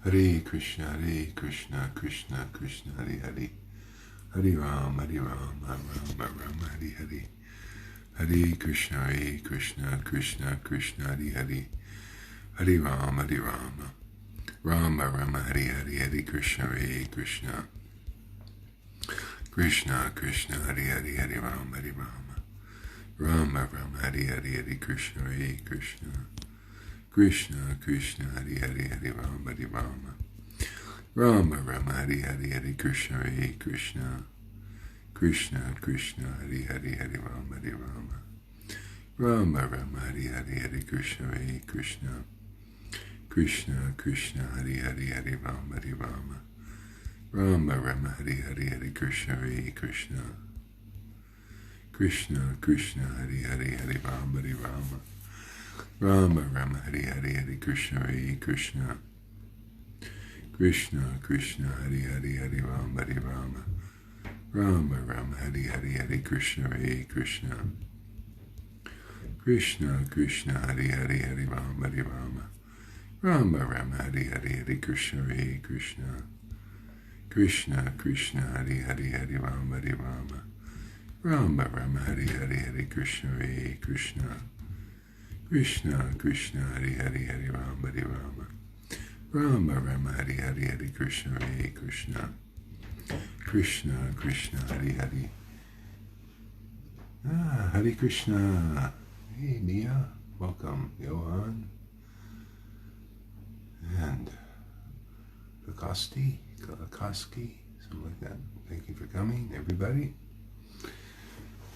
Hare Krishna, Krishna Krishna, Hare Hare. Hare Ram, Ram Ram, Hare Hare. Hare Krishna, Krishna Krishna, Hare Hare. Hare Ram, Ram Ram, Hare Hare. Hare Krishna, Krishna. Krishna Krishna, Hare Hare. Hare Ram, Ram Ram, Hare Hare. Hare Krishna, Krishna. Krishna Krishna, Hare Hare. Hare Ram, Rama Rama, Hare Hare. Hare Krishna, Krishna. Krishna Krishna, Hare Hare. Hare Rama, Rama Rama, Hare Hare. Hare Krishna, Krishna. Krishna Krishna, Hare Hare. Hare Rama, Rama Rama, Hare Hare. Hare Krishna, Krishna. Krishna Krishna, Hare Hare. Hare Rama, Rama Rama, Hare Hare. Hare Krishna, Krishna. Krishna Krishna, Hare Hare. Hare Rama, Rama Rama, Hare Hare. Hare Krishna, Krishna. Krishna Krishna, Hare Hare. Hare Rama, Rama Rama, Hare Hare. Hare Krishna, Krishna. Krishna Krishna, Hare Hare. Hare Rama, Rama Rama, Hare Hare. Hare Krishna, Krishna. Krishna Krishna, Hare Hare. Hare Rama, Rama Rama, Hare Hare. Hare Krishna, Krishna. Krishna Krishna, Hare Hare. Hare Krishna. Hey Mia, welcome. Johan and Lakoski, something like that. Thank you for coming, everybody.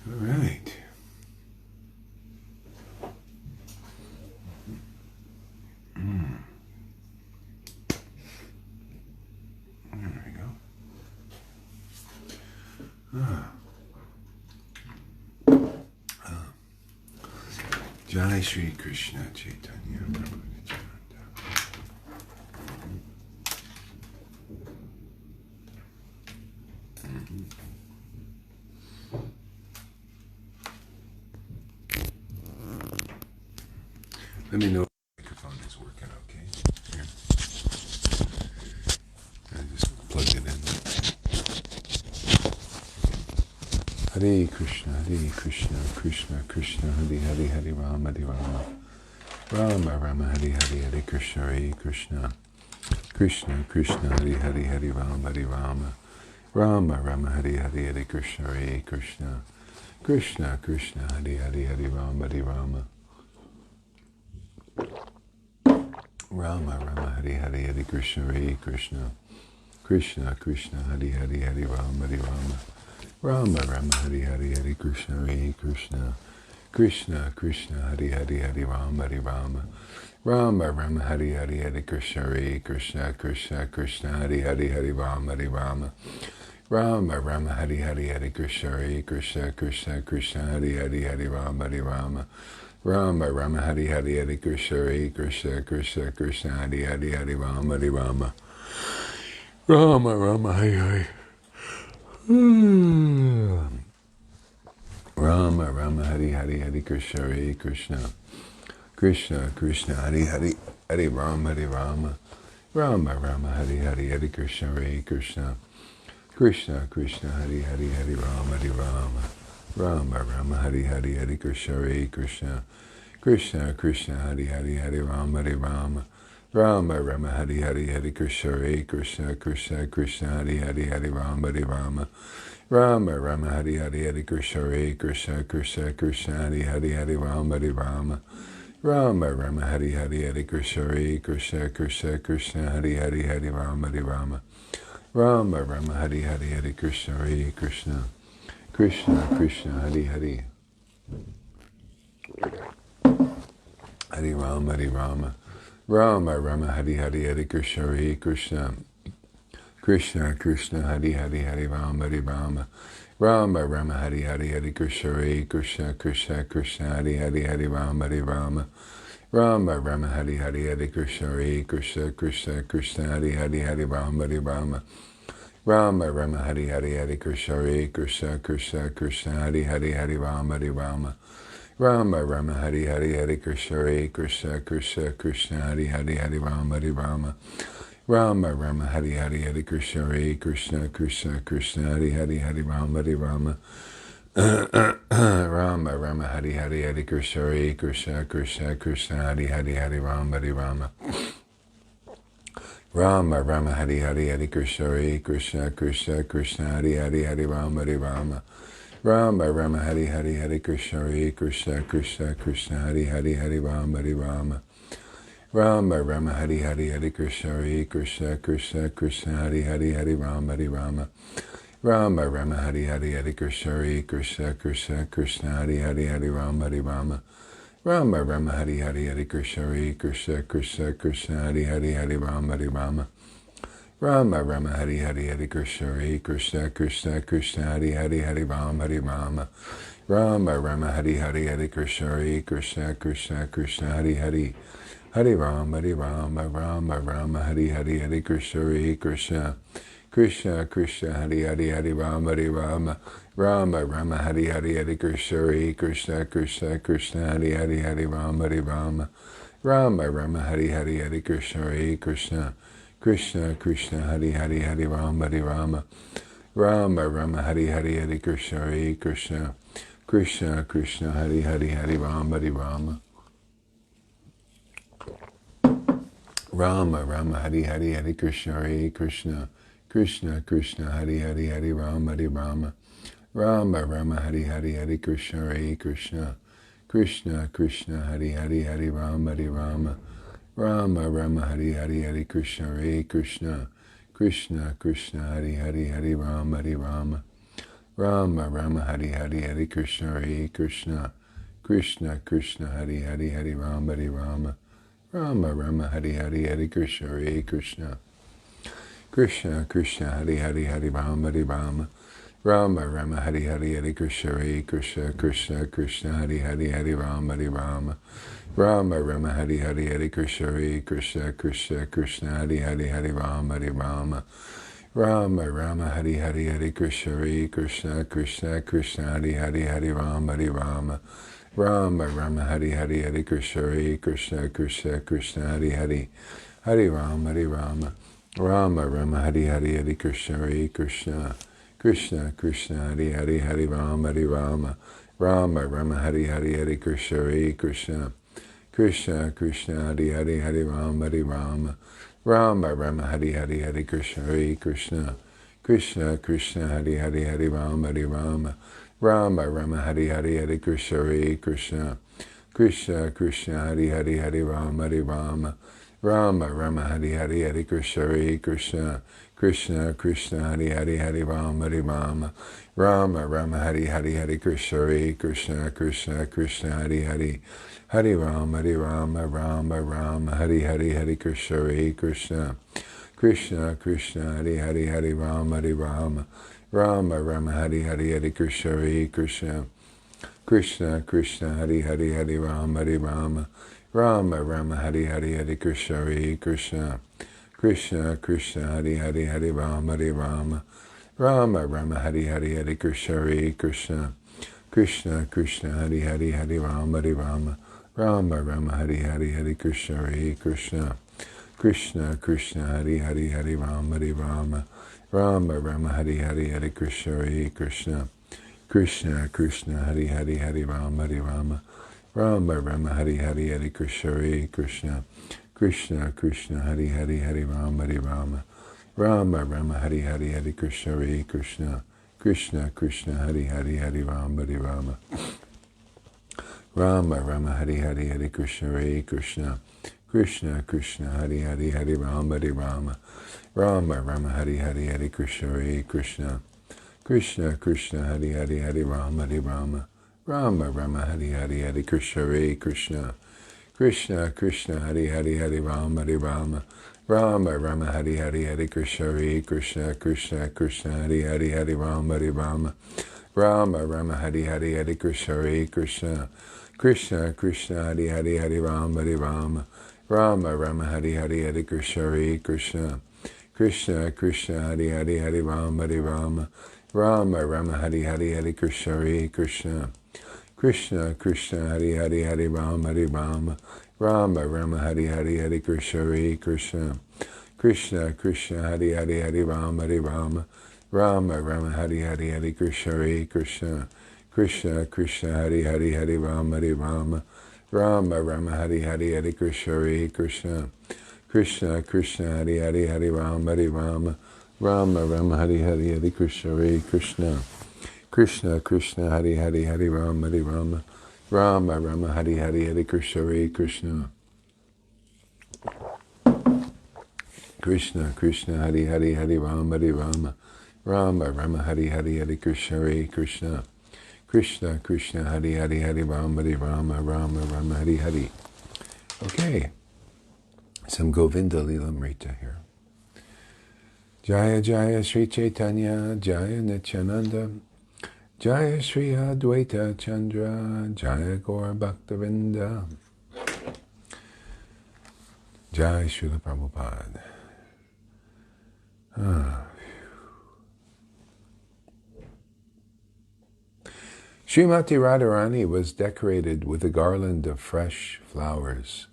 All right. There we go. Jai Shri Krishna Chaitanya Prabhu Nityananda. Let me know if the microphone is working okay. Here. I just plugged it in. Hare Krishna, Krishna Krishna, Hare Hare. Hare Rama, Rama Rama, Hare Hare. Hare Krishna, Krishna. Krishna Krishna, Hare Hare. Hare Rama, Rama Rama, Hare Hare. Hare Krishna, Krishna. Krishna Krishna, Hare Hare. Hare Rama, Rama Rama, Hare Hare. Hare Krishna, Krishna. Krishna Krishna, Hare Hare. Hare Rama, Rama Rama, Hare Hare. Hare Krishna, Krishna. Krishna Krishna, Hare Hare. Hare Rama, Rama Rama, Hare Hare. Hare Krishna, Krishna. Krishna Krishna, Hare Hare. Hare Rama, Rama Rama, Hare Hare. Hare Krishna, Krishna Krishna, Hare Hare. Hare Rama, Rama Rama, Hare Hare. Hare Krishna, Krishna Krishna, Hare Hare. Hare Rama, Rama Hare Hare. Rama Rama, Hare Hare. Hare Krishna, Krishna. Krishna Krishna, Hare Hare. Hare Rama, Rama Rama, Hare Hare. Hare Krishna, Krishna. Krishna Krishna, Hare Hare. Hare Rama, Rama Rama, Hare Hare. Hare Krishna, Krishna. Krishna Krishna, Hare Hare. Hare Rama, Rama Rama, Hare Hare. Hare Krishna, Krishna Krishna, Hare Hare. Hare Rama, Rama Rama, Hare Hare. Hare Krishna, Krishna Krishna, Hare Hare. Hare Rama, Rama Rama, Hare Hare. Hare Krishna, Krishna Krishna, Hare Hare. Hare Rama, Rama Rama, Hare Hare. Hare Krishna, Krishna. Krishna Krishna, Hare Hare. Hare Rama, Rama Rama, Hare Hare. Hare Krishna, Krishna. Krishna Krishna, Hare Hare. Hare Rama, Rama Rama, Hare Hare. Hare Krishna, Krishna Krishna, Hare Hare. Hare Rama, Rama Rama, Hare Hare. Hare Krishna, Krishna Krishna, Hare Hare. Hare Rama, Rama Rama, Hare Hare. Hare Krishna, Krishna Krishna, Hare Hare. Hare Rama, Rama Rama, Hare Hare. Hare Krishna, Krishna Krishna, Hare Hare. Hare Rama, Rama Rama Hari Hari Hari Krishna Hare Krishna Krishna Krishna Hari Hari Hari Rama Hari Rama Rama Rama Hari Hari Hari Krishna Hare Krishna Krishna Krishna Hari Hari Hari Rama Hari Rama Rama Rama Hari Hari Hari Krishna Hare Krishna Krishna Krishna Hari Hari Hari Rama Hari Rama Rama Rama Hari Hari Hari Krishna Hare Krishna Krishna Krishna Hari Hari Hari Rama Hari Rama Rama Rama Hari Hari Hari Krishna Hare Krishna Krishna Krishna Hari Hari Hari Rama Hari Rama Rama Rama Hari Hari Hari Krishna Hare Krishna Krishna Krishna Hari Hari Hari Rama Hari Rama Rama Rama Hari Hari Hari Krishna Hare Krishna Krishna Krishna Hari Hari Hari Rama Hari Rama Rama Rama Hari Hari Hari Krishna Hare Krishna Krishna Krishna Hari Hari Hari Rama Hari Rama Rama Rama Hari Hari Hari Krishna Hare Krishna Krishna Krishna Hari Hari Hari Rama Hari Rama Rama Rama Hari Hari Hari Krishna Hare Krishna Krishna Krishna Hari Hari Hari Rama Hari Rama Rama Rama Hari Hari Hari Krishna Hare Krishna Krishna Krishna Hari Hari Hari Rama Hari Rama Rama Rama Hari Hari Hari Krishna Hare Krishna Krishna Krishna Hari Hari Hari Rama Hari Rama Rama Rama Hari Hari Hari Krishna Hare Krishna Krishna Krishna Hari Hari Hari Rama Hari Rama Rama Rama Hari Hari Hari Krishna Hare Krishna Krishna Krishna Hari Hari Hari Rama Hari Rama Rama Rama Hari Hari Hari Krishna Hare Krishna Krishna Krishna Hari Hari Hari Rama Hari Rama Rama Rama Hari Hari Hari Krishna Hare Krishna Krishna Krishna Hari Hari Hari Rama Hari Rama Rama Rama Hari Hari Hari Krishna Hare Krishna Krishna Krishna Hari Hari Hari Rama Hari Rama Rama Rama Hari Hari Hari Krishna Hare Krishna Krishna Krishna Hari Hari Hari Rama Hari Rama Rama Rama Hari Hari Hari Krishna Hare Krishna Krishna Krishna Hari Hari Hari Rama Hari Rama Rama Rama Hari Hari Hari Krishna Hare Krishna Krishna Krishna Hari Hari Hari Rama Hari Rama Rama Rama Hari Hari Hari Krishna Hare Krishna Krishna Krishna Hari Hari Hari Rama Hari Rama Rama Rama Hari Hari Hari Krishna Hare Krishna Krishna Krishna Hari Hari Hari Rama Hari Rama Rama Rama Hari Hari Hari Krishna Hare Krishna Krishna Krishna Hari Hari Hari Rama Hari Rama Rama Rama Hari Hari Hari Krishna Hare Krishna Krishna Krishna Hari Hari Hari Rama Hari Rama Rama Rama Hari Hari Hari Krishna Hare Krishna Krishna Krishna Hari Hari Hari Rama Hari Rama Rama Rama Hari Hari Hari Krishna Hare Krishna Krishna Krishna Hari Hari Hari Rama Hari Rama Rama Rama Hari Hari Hari Krishna Hare Krishna Krishna Krishna Hari Hari Hari Rama Hari Rama Rama Rama Hari Hari Hari Krishna Hare Krishna Krishna Krishna Hari Hari Hari Rama Hari Rama Rama Rama Hari Hari Hari Krishna Hare Krishna Krishna Krishna Hari Hari Hari Rama Hari Rama Rama Rama Hari Hari Hari Krishna Hare Krishna Krishna Krishna Hari Hari Hari Rama Hari Rama Rama Rama Hari Hari Hari Krishna Hare Krishna Krishna Krishna Hari Hari Hari Rama Hari Rama Rama Rama Hari Hari Hari Krishna Hare Krishna Krishna Krishna Hari Hari Hari Rama Hari Rama Rama Rama Hari Hari Hari Krishna Hare Krishna Krishna Krishna Hari Hari Hari Rama Hari Rama Rama Rama Hari Hari Hari Krishna Hare Krishna Krishna Krishna Hari Hari Hari Rama Hari Rama Rama Rama Hari Hari Hari Krishna Hare Krishna Krishna Krishna Hari Hari Hari Rama Hari Rama Rama Rama Hari Hari Hari Krishna Hare Krishna Krishna Krishna Hari Hari Hari Rama Hari Rama Rama Rama Hari Hari Hari Krishna Hare Krishna Krishna Krishna Hari Hari Hari Rama Hari Rama Rama Rama Hari Hari Hari Krishna Hare Krishna Krishna Krishna Hari Hari Hari Rama Hari Rama Rama Rama Hari Hari Hari Krishna Hare Krishna Krishna Krishna Hari Hari Hari Rama Hari Rama Rama Rama Hari Hari Hari Krishna Hare Krishna Krishna Krishna Hari Hari Hari Rama Hari Rama Rama Rama Hari Hari Hari Krishna Hare Krishna Krishna Krishna Hari Hari Hari Rama Hari Rama Rama Rama Hari Hari Hari Krishna Hare Krishna Krishna Krishna Hari Hari Hari Rama Hari Rama Rama Rama Hari Hari Hari Krishna Hare Krishna Krishna Krishna Hari Hari Hari Rama Hari Rama Rama Rama Hari Hari Hari Krishna Hare Krishna Krishna, Krishna, Hare Hare, Hare Rama, Hare Rama, Rama Rama, Hare Hare, Hare Krishna, Hare Krishna, Krishna, Krishna, Hare Hare, Hare Rama, Hare Rama, Rama Rama, Hare Hare, Hare Krishna, Hare Krishna, Krishna, Krishna, Hare Hare, Hare Rama, Hare Rama, Rama Rama, Hare Hare, Hare Krishna, Hare Krishna, Krishna, Krishna, Hare Hare, Hare Rama, Hare Rama, Rama Rama, Hare Hare, Hare Krishna, Hare Krishna, Krishna, Krishna, Hare Hare, Hare Rama, Hare Rama, Rama Rama, Hare Hare, Hare Krishna, Hare Krishna, Krishna, Krishna, Hare Hare, Hare Rama, Hare Rama, Rama Rama, Hare Hare. Okay, some Govinda Lilamrita here. Jaya Jaya Sri Chaitanya, Jaya Nityananda, Jaya Sri Advaita Chandra, Jaya Gaura Bhaktavinda, Jaya Srila Prabhupada. Srimati Radharani was decorated with a garland of fresh flowers,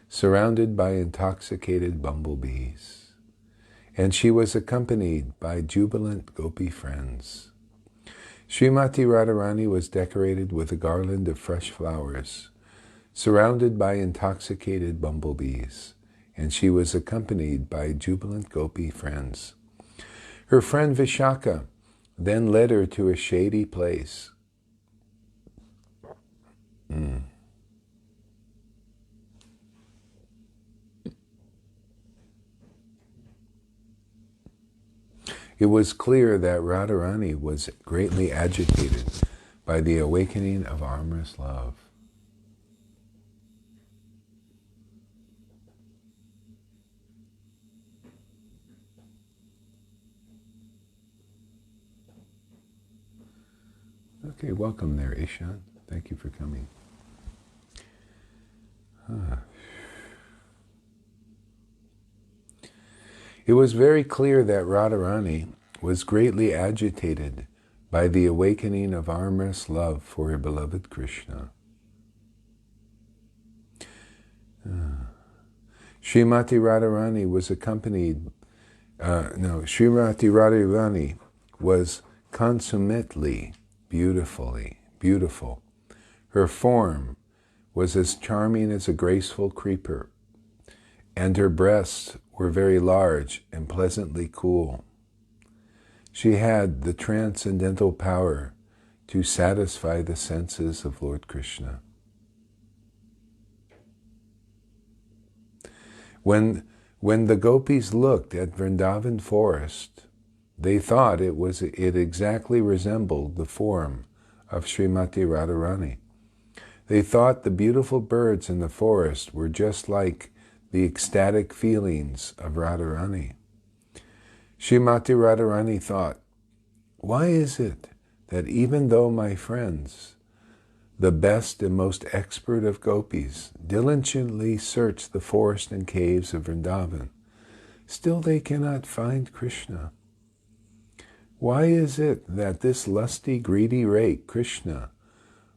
surrounded by intoxicated bumblebees, and she was accompanied by jubilant gopi friends. Srimati Radharani was decorated with a garland of fresh flowers, surrounded by intoxicated bumblebees, and she was accompanied by jubilant gopi friends. Her friend Vishaka then led her to a shady place. It was clear that Radharani was greatly agitated by the awakening of amorous love. Okay, welcome there, Ishan. Thank you for coming. It was very clear that Radharani was greatly agitated by the awakening of amorous love for her beloved Krishna. Srimati Radharani was Srimati Radharani was consummately beautiful. Her form was as charming as a graceful creeper, and her breasts were very large and pleasantly cool. She had the transcendental power to satisfy the senses of Lord Krishna. When the gopis looked at Vrindavan forest, they thought it exactly resembled the form of Srimati Radharani. They thought the beautiful birds in the forest were just like the ecstatic feelings of Radharani. Srimati Radharani thought, why is it that even though my friends, the best and most expert of gopis, diligently search the forest and caves of Vrindavan, still they cannot find Krishna? Why is it that this lusty, greedy rake, Krishna,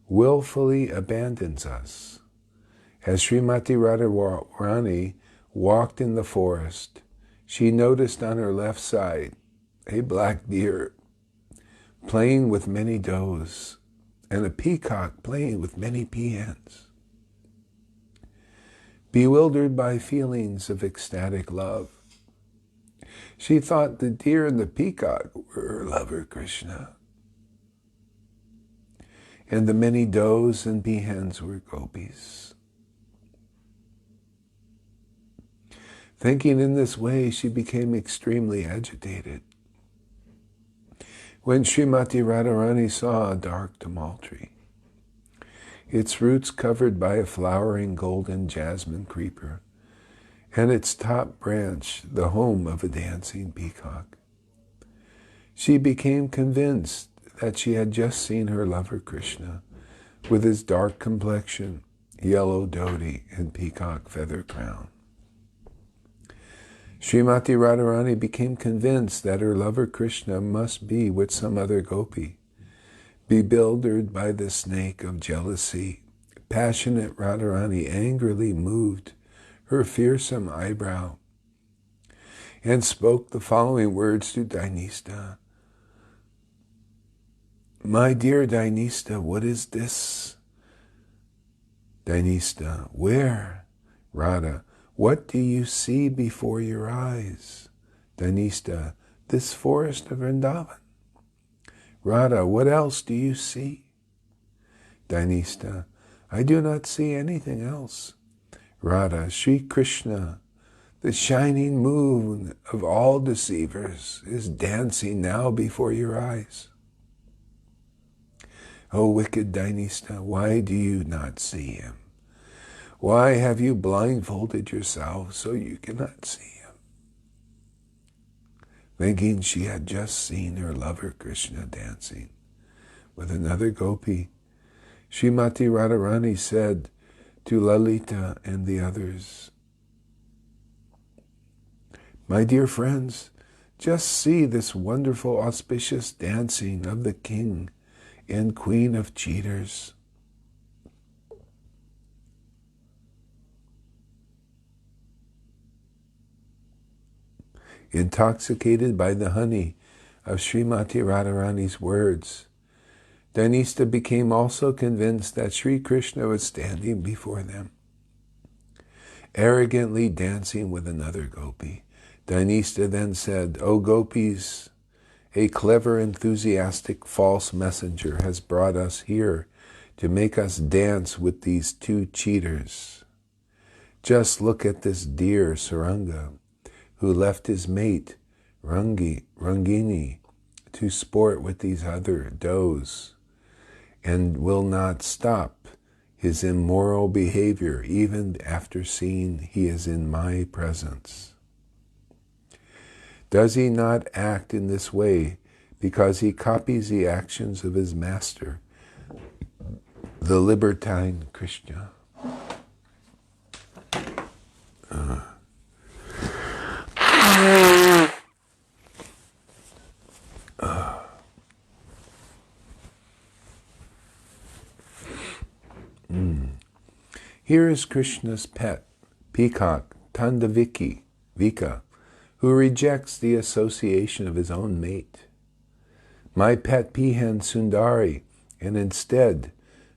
willfully abandons us? As Srimati Radharani walked in the forest, she noticed on her left side a black deer playing with many does and a peacock playing with many peahens. Bewildered by feelings of ecstatic love, she thought the deer and the peacock were her lover Krishna, and the many does and peahens were gopis. Thinking in this way, she became extremely agitated. When Srimati Radharani saw a dark tamal tree, its roots covered by a flowering golden jasmine creeper, and its top branch the home of a dancing peacock, she became convinced that she had just seen her lover Krishna with his dark complexion, yellow dhoti, and peacock feather crown. Srimati Radharani became convinced that her lover Krishna must be with some other gopi. Bewildered by the snake of jealousy, passionate Radharani angrily moved her fearsome eyebrow. and spoke the following words to Dhanista. My dear Dhanista, what is this? Dhanista, where? Radha, what do you see before your eyes? Dhanista, this forest of Vrindavan. Radha, what else do you see? Dhanista, I do not see anything else. Radha, Sri Krishna, the shining moon of all deceivers, is dancing now before your eyes. O wicked Dhanista, why do you not see him? Why have you blindfolded yourself so you cannot see him? Thinking she had just seen her lover Krishna dancing with another gopi, Srimati Radharani said to Lalita and the others, my dear friends, just see this wonderful auspicious dancing of the king and queen of cheaters. Intoxicated by the honey of Srimati Radharani's words, Dhanista became also convinced that Sri Krishna was standing before them, arrogantly dancing with another gopi. Dhanista then said, O gopis, a clever, enthusiastic, false messenger has brought us here to make us dance with these two cheaters. Just look at this dear Saranga, who left his mate, Rangini, to sport with these other does, and will not stop his immoral behavior even after seeing he is in my presence. Does he not act in this way because he copies the actions of his master, the libertine Krishna? Here is Krishna's pet, peacock, Vika, who rejects the association of his own mate. My pet peahen Sundari, and instead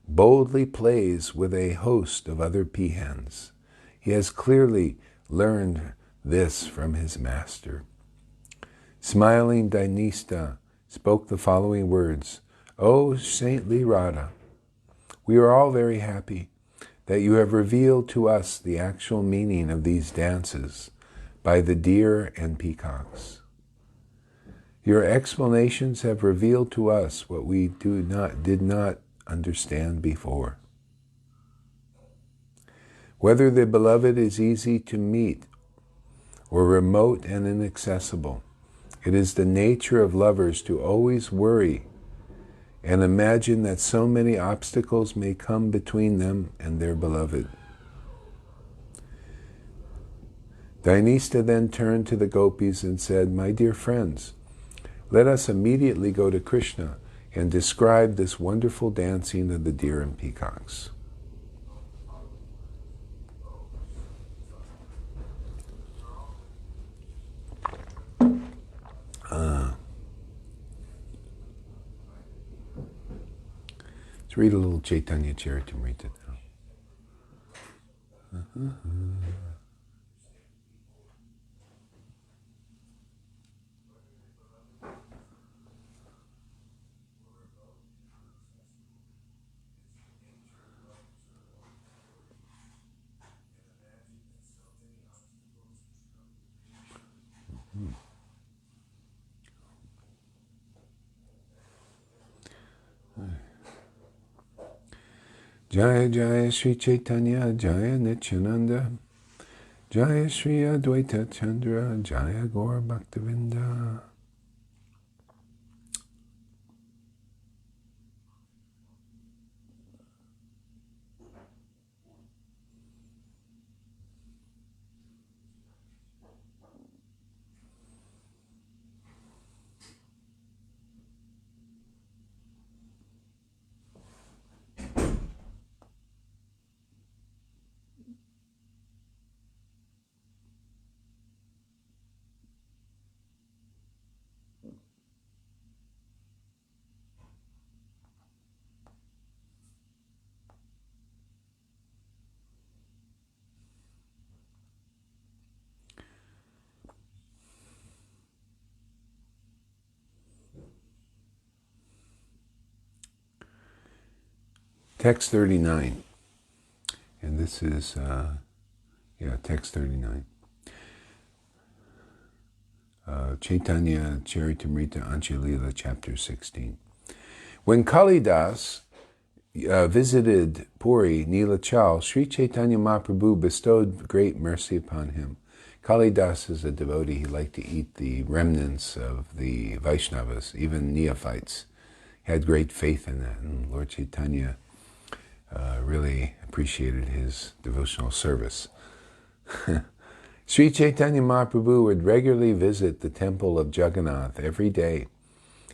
boldly plays with a host of other peahens. He has clearly learned this from his master. Smiling Dhanista spoke the following words, O saintly Radha, we are all very happy that you have revealed to us the actual meaning of these dances by the deer and peacocks. Your explanations have revealed to us what we did not understand before. Whether the beloved is easy to meet or remote and inaccessible, it is the nature of lovers to always worry and imagine that so many obstacles may come between them and their beloved. Dhanista then turned to the gopis and said, my dear friends, let us immediately go to Krishna and describe this wonderful dancing of the deer and peacocks. Let's read a little Chaitanya Charitamrita now. Jaya Jaya Sri Chaitanya Jaya Nityananda Jaya Sri Advaita Chandra Jaya Gaur Bhaktavinda. Text 39. And this is, text 39. Chaitanya Charitamrita Anjalila, chapter 16. When Kalidas visited Puri, Nilachal, Sri Chaitanya Mahaprabhu bestowed great mercy upon him. Kalidas is a devotee. He liked to eat the remnants of the Vaishnavas, even neophytes. He had great faith in that, and Lord Chaitanya really appreciated his devotional service. Sri Chaitanya Mahaprabhu would regularly visit the temple of Jagannath every day,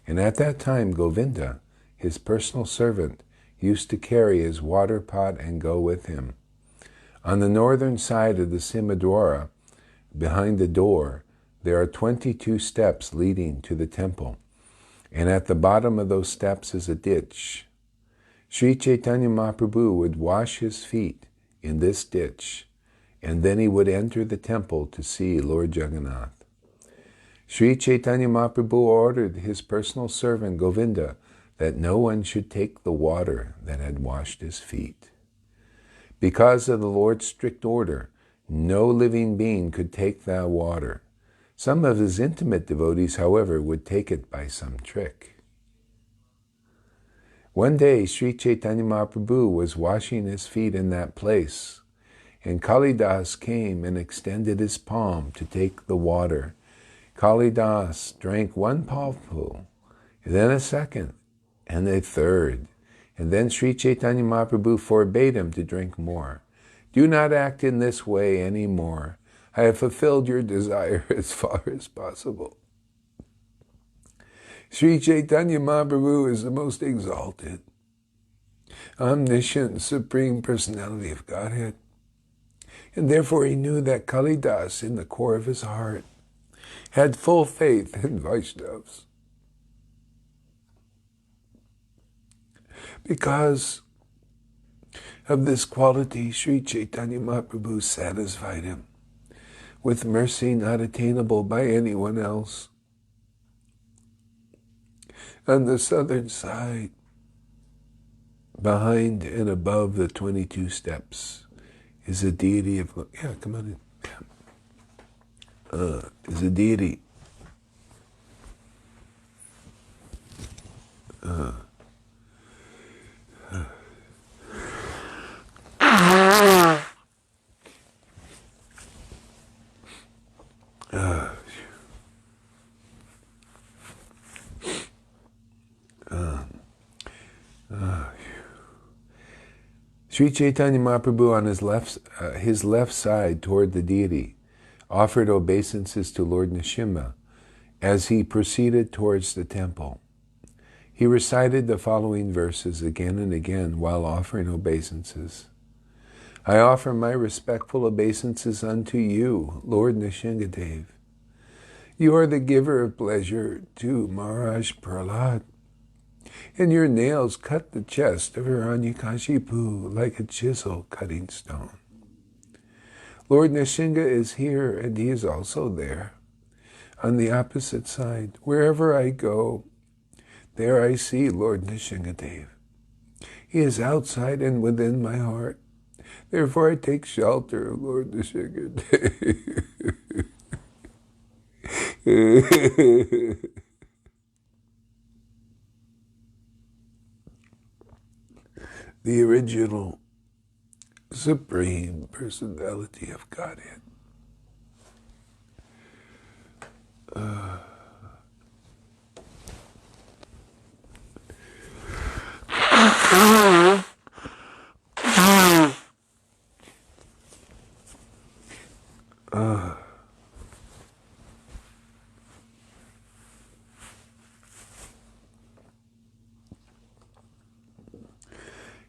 and at that time Govinda, his personal servant, used to carry his water pot and go with him. On the northern side of the Simhadwara, behind the door, there are 22 steps leading to the temple, and at the bottom of those steps is a ditch. Sri Chaitanya Mahaprabhu would wash his feet in this ditch, and then he would enter the temple to see Lord Jagannath. Sri Chaitanya Mahaprabhu ordered his personal servant Govinda that no one should take the water that had washed his feet. Because of the Lord's strict order, no living being could take that water. Some of his intimate devotees, however, would take it by some trick. One day, Sri Chaitanya Mahaprabhu was washing his feet in that place, and Kalidas came and extended his palm to take the water. Kalidas drank one palmful, then a second, and a third, and then Sri Chaitanya Mahaprabhu forbade him to drink more. Do not act in this way any more. I have fulfilled your desire as far as possible. Sri Chaitanya Mahaprabhu is the most exalted, omniscient, supreme personality of Godhead. And therefore he knew that Kalidas, in the core of his heart, had full faith in Vaishnavas. Because of this quality, Sri Chaitanya Mahaprabhu satisfied him with mercy not attainable by anyone else. On the southern side, behind and above the 22 steps, is a deity of... Yeah, come on in. Is a deity. Sri Chaitanya Mahaprabhu on his left side toward the deity offered obeisances to Lord Nrsimha as he proceeded towards the temple. He recited the following verses again and again while offering obeisances. I offer my respectful obeisances unto you, Lord Nrsimhadev. You are the giver of pleasure to Maharaj Prahlad, and your nails cut the chest of Hiranyakashipu like a chisel cutting stone. Lord Nrsimha is here, and he is also there. On the opposite side, wherever I go, there I see Lord Nrsimhadev. He is outside and within my heart. Therefore I take shelter of Lord Nrsimhadev. The original Supreme Personality of Godhead.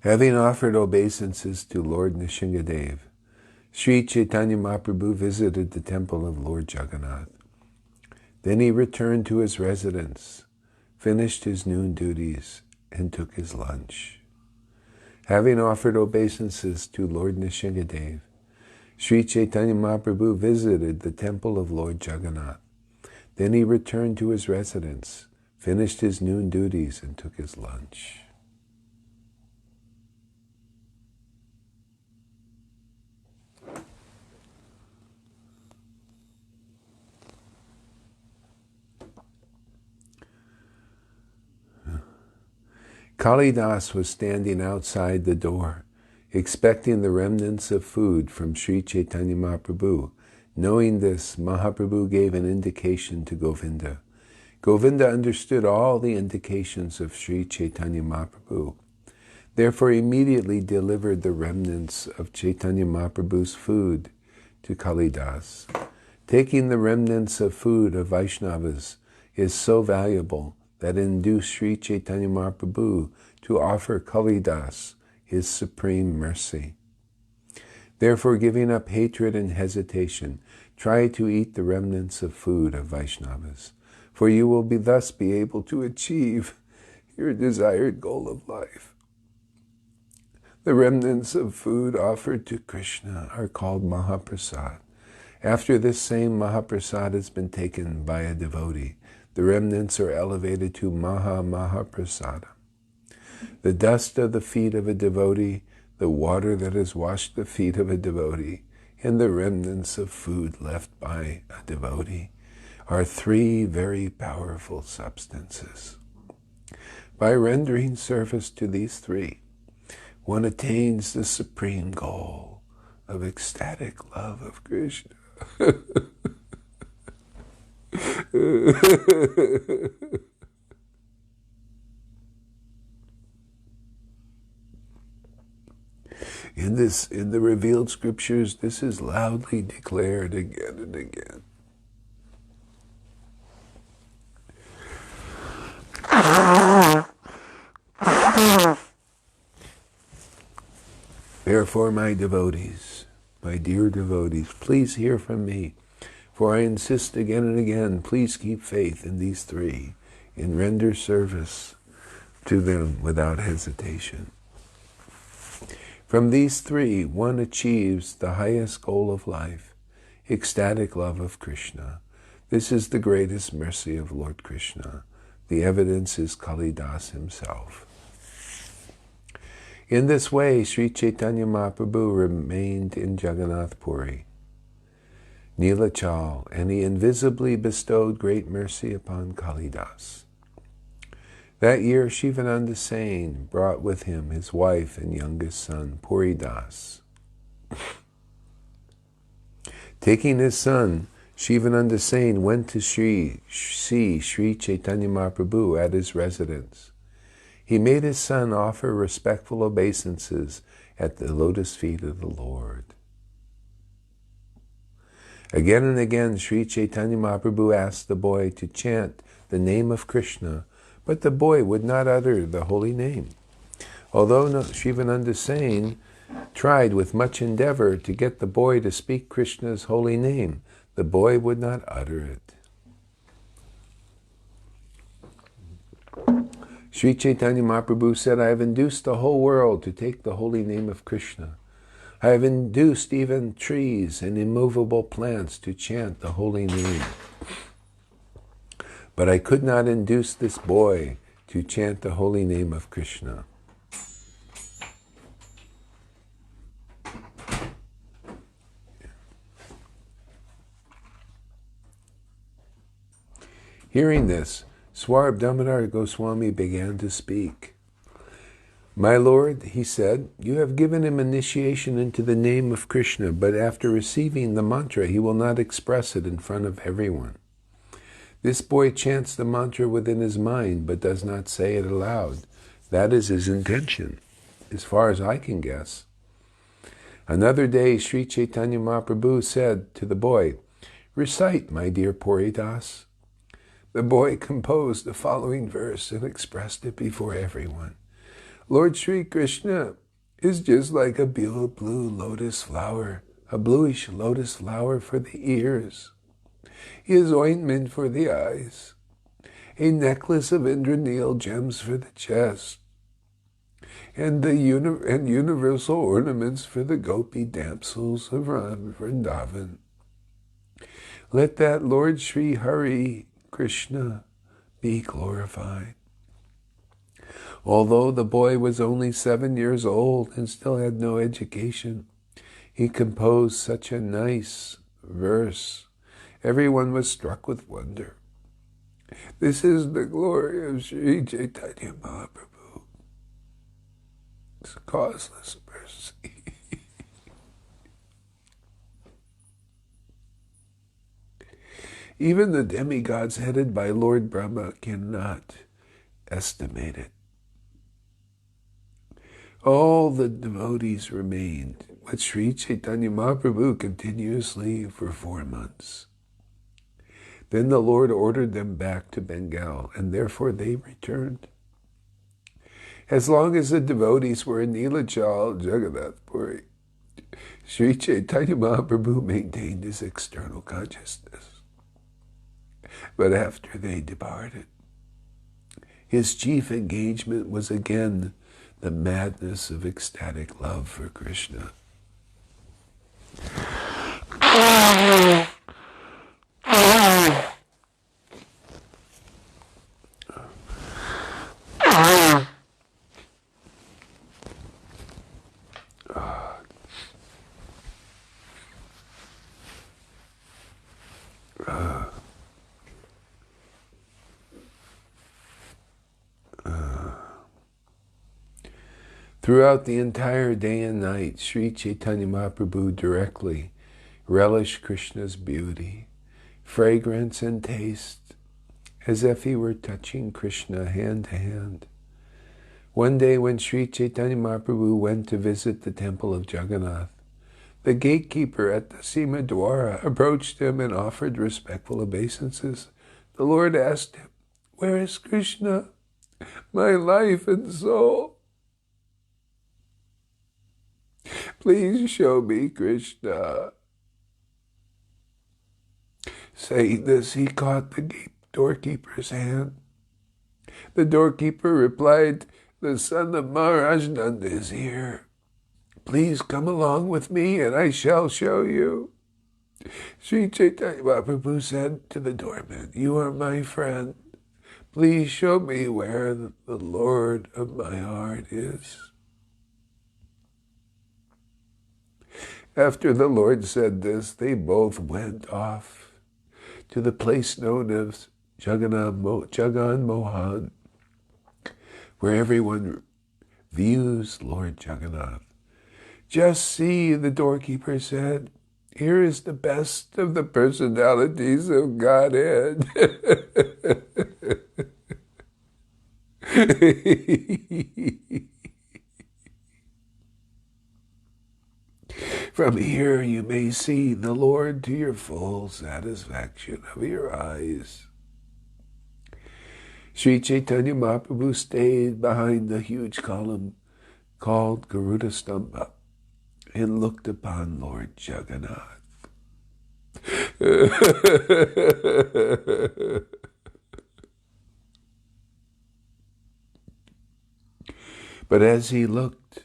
Having offered obeisances to Lord Nrsimhadev, Sri Chaitanya Mahaprabhu visited the temple of Lord Jagannath. Then he returned to his residence, finished his noon duties, and took his lunch. Having offered obeisances to Lord Nrsimhadev, Sri Chaitanya Mahaprabhu visited the temple of Lord Jagannath. Then he returned to his residence, finished his noon duties, and took his lunch. Kalidas was standing outside the door, expecting the remnants of food from Sri Chaitanya Mahaprabhu. Knowing this, Mahaprabhu gave an indication to Govinda. Govinda understood all the indications of Sri Chaitanya Mahaprabhu. Therefore, immediately delivered the remnants of Chaitanya Mahaprabhu's food to Kalidas. Taking the remnants of food of Vaishnavas is so valuable that it induced Sri Chaitanya Mahaprabhu to offer Kalidas his supreme mercy. Therefore, giving up hatred and hesitation, try to eat the remnants of food of Vaishnavas, for you will thus be able to achieve your desired goal of life. The remnants of food offered to Krishna are called Mahaprasad. After this same Mahaprasad has been taken by a devotee, the remnants are elevated to Mahaprasada. The dust of the feet of a devotee, the water that has washed the feet of a devotee, and the remnants of food left by a devotee are three very powerful substances. By rendering service to these three, one attains the supreme goal of ecstatic love of Krishna. In the revealed scriptures, this is loudly declared again and again. Therefore, my devotees, my dear devotees, please hear from me, for I insist again and again, please keep faith in these three and render service to them without hesitation. From these three, one achieves the highest goal of life, ecstatic love of Krishna. This is the greatest mercy of Lord Krishna. The evidence is Kalidas himself. In this way, Sri Chaitanya Mahaprabhu remained in Jagannath Puri, Nilachal, and he invisibly bestowed great mercy upon Kalidas. That year, Shivananda Sain brought with him his wife and youngest son, Puridas. Taking his son, Shivananda Sain went to see Sri Chaitanya Mahaprabhu at his residence. He made his son offer respectful obeisances at the lotus feet of the Lord. Again and again, Sri Chaitanya Mahaprabhu asked the boy to chant the name of Krishna, but the boy would not utter the holy name. Although Shivananda Sain tried with much endeavor to get the boy to speak Krishna's holy name, the boy would not utter it. Sri Chaitanya Mahaprabhu said, I have induced the whole world to take the holy name of Krishna. I have induced even trees and immovable plants to chant the holy name. But I could not induce this boy to chant the holy name of Krishna. Hearing this, Swarab Damodar Goswami began to speak. My Lord, he said, you have given him initiation into the name of Krishna, but after receiving the mantra, he will not express it in front of everyone. This boy chants the mantra within his mind, but does not say it aloud. That is his intention, as far as I can guess. Another day, Sri Chaitanya Mahaprabhu said to the boy, recite, my dear Puridas. The boy composed the following verse and expressed it before everyone. Lord Sri Krishna is just like a blue lotus flower, a bluish lotus flower for the ears. He is ointment for the eyes, a necklace of Indraneel gems for the chest, and universal ornaments for the gopi damsels of Vrindavan. Let that Lord Sri Hari Krishna be glorified. Although the boy was only 7 years old and still had no education, he composed such a nice verse. Everyone was struck with wonder. This is the glory of Sri Chaitanya Mahaprabhu. causeless mercy. Even the demigods headed by Lord Brahma cannot estimate it. All the devotees remained with Sri Chaitanya Mahaprabhu continuously for 4 months. Then the Lord ordered them back to Bengal, and therefore they returned. As long as the devotees were in Nilachal Jagannath Puri, Sri Chaitanya Mahaprabhu maintained his external consciousness. But after they departed, his chief engagement was again the madness of ecstatic love for Krishna. Throughout the entire day and night, Sri Chaitanya Mahaprabhu directly relished Krishna's beauty, fragrance, and taste, as if he were touching Krishna hand to hand. One day when Sri Chaitanya Mahaprabhu went to visit the temple of Jagannath, the gatekeeper at the Sima Dwara approached him and offered respectful obeisances. The Lord asked him, "Where is Krishna, my life and soul? Please show me Krishna." Saying this, he caught the doorkeeper's hand. The doorkeeper replied, "The son of Maharaj Nanda is here. Please come along with me and I shall show you." Sri Chaitanya Mahaprabhu said to the doorman, "You are my friend. Please show me where the Lord of my heart is." After the Lord said this, they both went off to the place known as Jagan Mohan, where everyone views Lord Jagannath. "Just see," the doorkeeper said, "here is the best of the personalities of Godhead." From here you may see the Lord to your full satisfaction of your eyes. Sri Chaitanya Mahaprabhu stayed behind the huge column called Garuda Stamba and looked upon Lord Jagannath. But as he looked,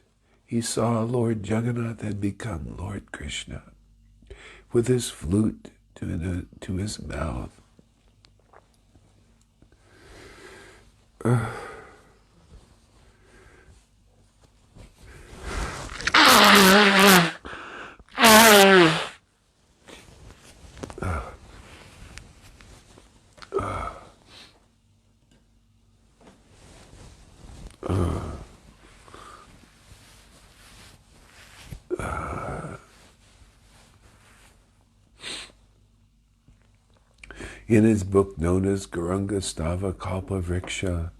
he saw Lord Jagannath had become Lord Krishna, with his flute to his mouth. In his book known as Gauranga Stava Kalpa Vriksha,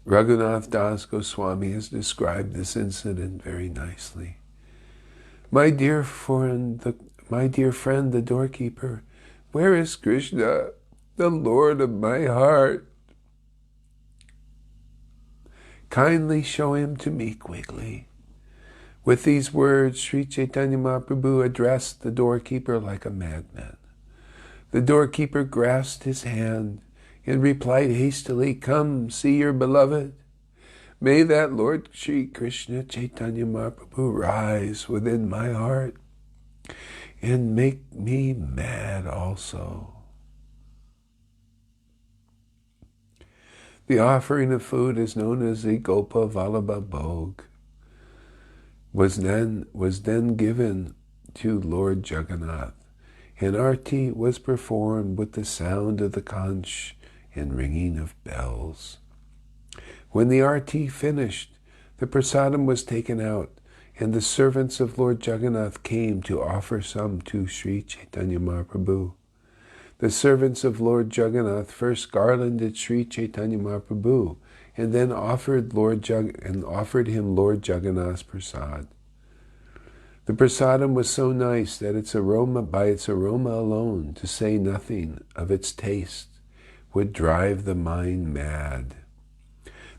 Raghunath Das Goswami has described this incident very nicely. My dear friend, the doorkeeper, where is Krishna, the Lord of my heart? Kindly show him to me quickly." With these words, Sri Chaitanya Mahaprabhu addressed the doorkeeper like a madman. The doorkeeper grasped his hand and replied hastily, "Come, see your beloved. May that Lord Sri Krishna Chaitanya Mahaprabhu rise within my heart and make me mad also." The offering of food is known as the Gopa Vallabha Bhog, was then given to Lord Jagannath, and arti was performed with the sound of the conch and ringing of bells. When the arti finished, The prasadam was taken out, and the servants of Lord Jagannath came to offer some to Sri Chaitanya Mahaprabhu. The servants of Lord Jagannath first garlanded Sri Chaitanya Mahaprabhu, and then offered him Lord Jagannath's prasad. The prasadam was so nice that its aroma, by its aroma alone, to say nothing of its taste, would drive the mind mad.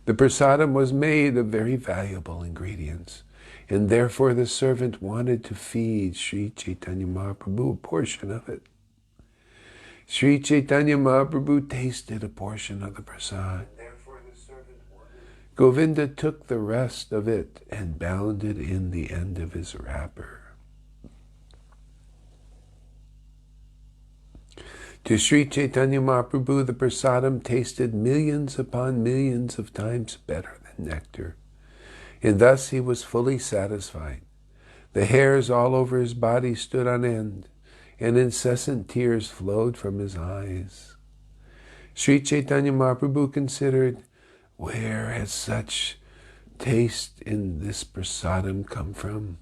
The prasadam was made of very valuable ingredients, and therefore the servant wanted to feed Sri Chaitanya Mahaprabhu a portion of it. Sri Chaitanya Mahaprabhu tasted a portion of the prasad. Govinda took the rest of it and bound it in the end of his wrapper. To Sri Chaitanya Mahaprabhu, the prasadam tasted millions upon millions of times better than nectar, and thus he was fully satisfied. The hairs all over his body stood on end, and incessant tears flowed from his eyes. Sri Chaitanya Mahaprabhu considered, where has such taste in this prasadam come from?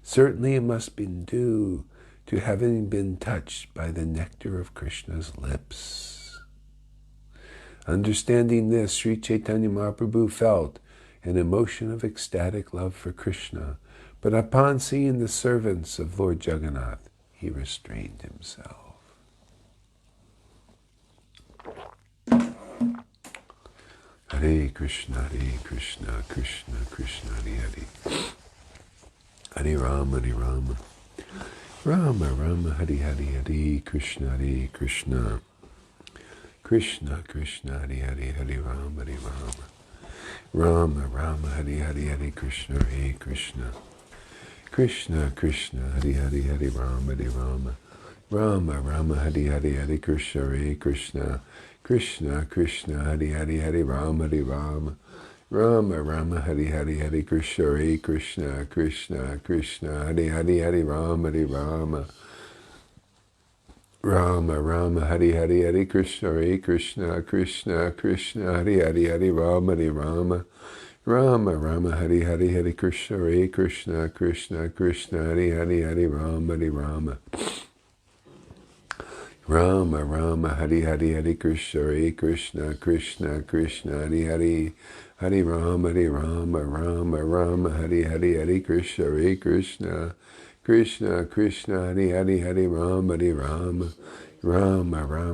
Certainly it must be due to having been touched by the nectar of Krishna's lips. Understanding this, Sri Chaitanya Mahaprabhu felt an emotion of ecstatic love for Krishna, but upon seeing the servants of Lord Jagannath, he restrained himself. Hare Krishna, Krishna Krishna, Hare Hare. Hare Rama, Rama Rama, Hare Hare, Hare Krishna, Krishna Krishna, Hare Hare, Hare Rama, Rama Rama, Hare Hare, Hare Krishna, Krishna Krishna, Hare Hare, Hare Rama, Rama Rama, Hare Hare, Hare Krishna, Krishna Krishna, Hare Hare, Hare Rama, Rama Rama, Hare Hare, Hare Krishna, Krishna Hare Hare, Hare Rama, Rama Rama, Hare Hare, Hare Krishna, Krishna Hare Hare, Hare Rama, Rama Rama, Hare Hare, Hare Krishna, Krishna Hare Hare, Hare Rama, Rama Rama, Hare Hare, Hare Krishna, Krishna Hare Hare, Hare Rama, Rama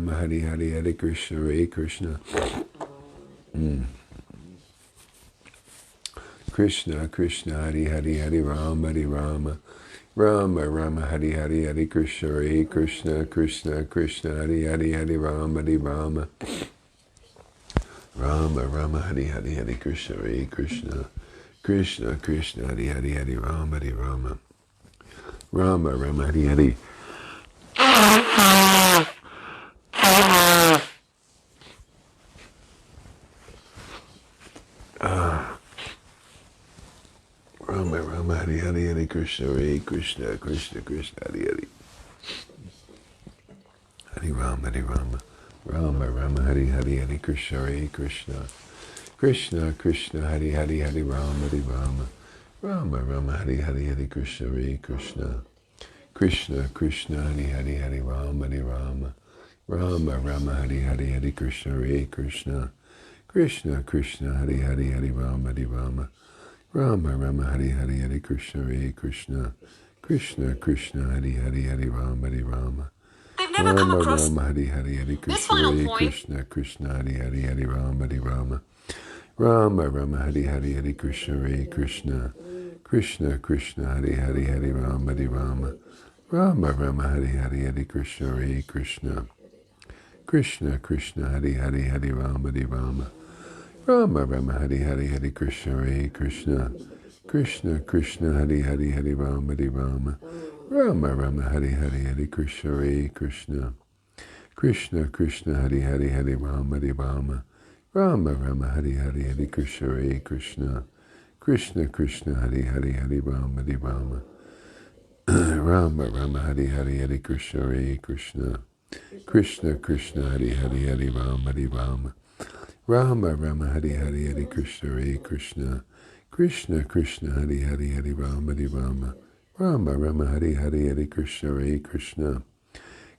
Hare Hare, Hare Krishna, Krishna Hare Hare, Hare Rama, Rama Hare Hare, Hare Krishna, Krishna Hare Hare, Hare Rama, Rama Hare Hare, Hare Krishna, Krishna Hare Hare, Hare Rama, Rama Hare Hare, Hare Krishna, Krishna Hare Hare, Hare Rama, Rama Hare Hare. Rama Hare Hare, Hare Krishna, Krishna Hare Hare, Hare Rama, Rama Hare Hare, Hare Krishna, Krishna Hare Hare, Hare Rama, Rama Hare Hare, Hare Krishna, Krishna Hare Hare, Hare Rama, Rama Hare Hare, Hare Krishna, Krishna Hare Hare, Hare Rama, Rama Hare Hare, Hare Krishna, Krishna Hare Hare, Hare Rama, They've never come across Rama Hare Hare, Hare this final Krishna, point. Krishna Hare Hare, Hare Rama, Rama Hare Hare, Hare Krishna, Krishna Hare Hare, Hare Rama, Rama Hare Hare, Hare Krishna, Krishna Hare Hare, Hare Rama, Rama Hare Hare, Hare Krishna, Krishna Hare Hare, Hare Rama, Rama Hare Hare, Hare Krishna, Krishna Hare Hare, Hare Rama, Rama Hare Hare, Hare Krishna, Krishna Hare Hare, Hare Rama, Rama Hare Hare, Hare Krishna, Krishna Hare Hare, Hare Rama, Rama Hare Hare, Hare Krishna, Krishna Krishna Hare Hare Hare Rama Hare Rama Rama Rama Hare Hare Hare Krishna Hare Krishna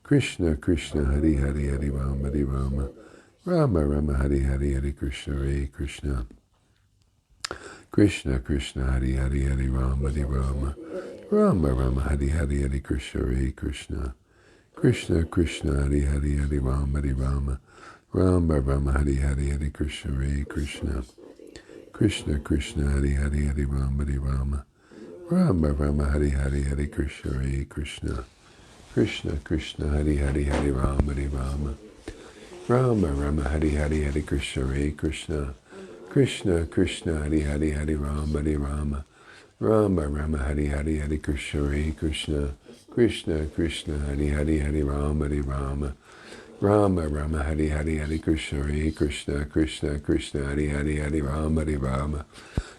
Krishna Krishna Hare Hare Hare Rama Hare Rama Rama Rama Hare Hare Hare Krishna Hare Krishna Krishna Krishna Hare Hare Hare Rama Hare Rama Rama Rama Hare Hare Hare Krishna Hare Krishna Krishna Krishna Hare Hare Hare Rama Hare Rama Rama Rama Hare Hare Hare Krishna Hare Krishna Krishna Krishna Hare Hare Hare Rama Hare Rama Rama Rama Hare Hare Hare Krishna Hare Krishna Krishna Krishna Hare Hare Hare Rama Hare Rama Rama Rama Hare Hare Hare Krishna Hare Krishna Krishna Krishna Hare Hare Hare Rama Hare Rama Rama Rama Hare Hare Hare Krishna Hare Krishna Krishna Krishna Hare Hare Hare Rama Hare Rama Rama Rama Hare Hare Hare Krishna Hare Krishna Krishna Krishna Hare Hare Hare Rama Hare Rama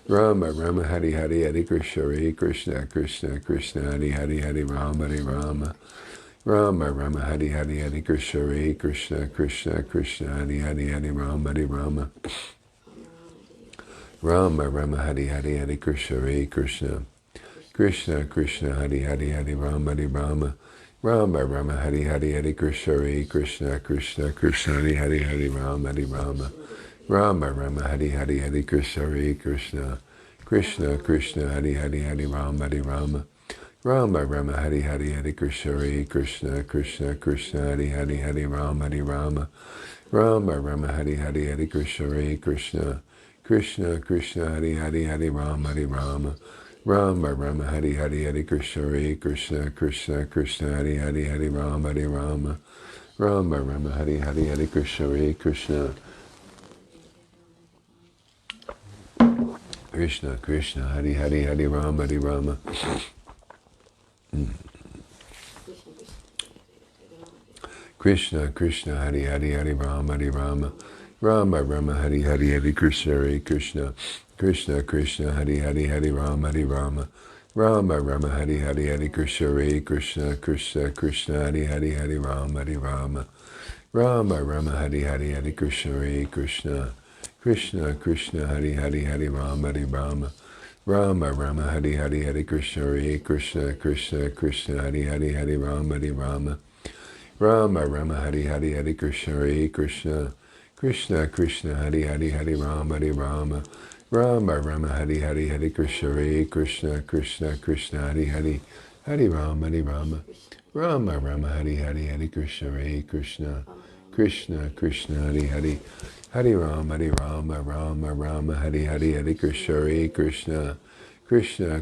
Rama Rama Hare Hare Hare Krishna Hare Krishna Krishna Krishna Hare Hare Hare Rama Hare Rama Rama Rama Hare Hare Hare Krishna Hare Krishna Krishna Krishna Hare Hare Hare Rama Hare Rama Rama Rama Hare Hare Hare Krishna Hare Krishna Krishna Krishna Hare Hare Hare Rama Hare Rama Rama Rama Hare Hare Hare Krishna Hare Krishna Krishna Krishna Hare Hare Hare Rama Hare Rama Rama Rama Hare Hare Hare Krishna Hare Krishna Krishna Krishna Hare Hare Hare Rama Hare Rama Rama Rama Hare Hare Hare Krishna Hare Krishna Krishna Krishna Hare Hare Hare Rama Hare Rama Rama Rama Hare Hare Hare Krishna Hare Krishna Krishna Krishna Hare Hare Hare Rama Hare Rama Rama Rama Hare Hare Hare Krishna Hare Krishna Krishna Krishna Hare Hare Hare Rama Hare Rama Rama Rama Hare Hare Hare Krishna Hare Krishna Krishna Krishna Hare Hare Hare Rama Hare Rama Krishna Krishna Hare Hare Hare Rama Hare Rama Rama Rama Hare Hare Hare Krishna Hare Krishna Krishna Krishna Hare Hare Hare Rama Hare Rama Rama Rama Hare Hare Hare Krishna Hare Krishna Krishna Krishna Hare Hare Hare Rama Hare Rama Rama Rama Hare Hare Hare Krishna Hare Krishna Krishna Krishna Hare Hare Hare Rama Hare Rama Rama Rama Hare Hare Hare Krishna Hare Krishna Krishna Krishna Hare Hare Hare Rama Hare Rama Rama Rama Hare Hare Hare Krishna Hare Krishna Krishna Krishna Hare Hare Hare Rama Hare Rama Rama Rama Hare Hare Hare Krishna Hare Krishna Krishna Krishna Hare Hare Hare Rama Hare Rama Rama Rama Hare Hare Hare Krishna Hare Krishna Krishna Krishna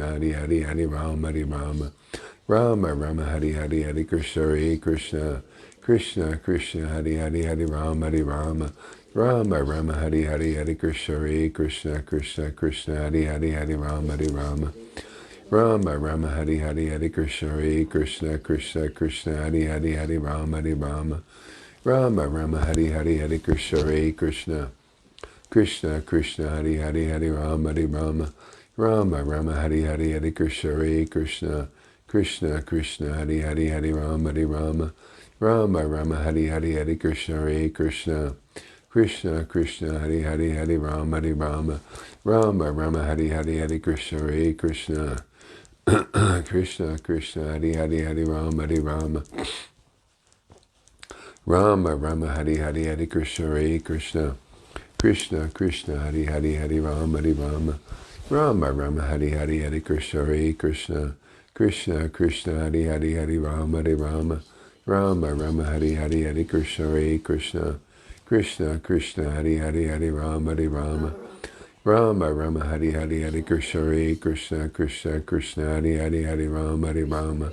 Hare Hare Hare Rama Hare Rama Rama Rama Hare Hare Hare Krishna Hare Krishna Krishna Krishna Hare Hare Hare Rama Hare Rama Rama Rama Hare Hare Hare Krishna Hare Krishna Krishna Krishna Hare Hare Hare Rama Hare Rama Rama Rama Hare Hare Hare Krishna Hare Krishna Krishna Krishna Hare Hare Hare Rama Hare Rama Rama Rama Hare Hare Hare Krishna Hare Krishna Krishna Krishna Hare Hare Hare Rama Hare Rama Rama Rama Hare Hare Hare Krishna Hare Krishna Krishna Krishna Hare Hare Hare Rama Hare Rama Rama Rama Hare Hare Hare Krishna Hare Krishna Krishna Krishna Hare Hare Hare Rama Hare Rama Rama Rama Hare Hare Hare Krishna Hare Krishna Krishna Krishna Hare Hare Hare Rama Hare Rama Rama Rama Hare Hare Hare Krishna Hare Krishna Krishna Krishna Hare Hare Hare Rama Hare Rama Rama Rama Hare Hare Hare Krishna Hare Krishna Krishna Krishna Hare Hare Hare Rama Hare Rama Rama Rama Hare Hare Hare Krishna Hare Krishna Krishna Krishna Hare Hare Hare Rama Hare Rama Rama Rama Hare Hare Hare Krishna Hare Krishna Krishna Krishna Hare Hare Hare Rama Hare Rama Rama Rama Hare Hare Hare Krishna Hare Krishna Krishna Krishna Hare Hare Hare Rama Hare Rama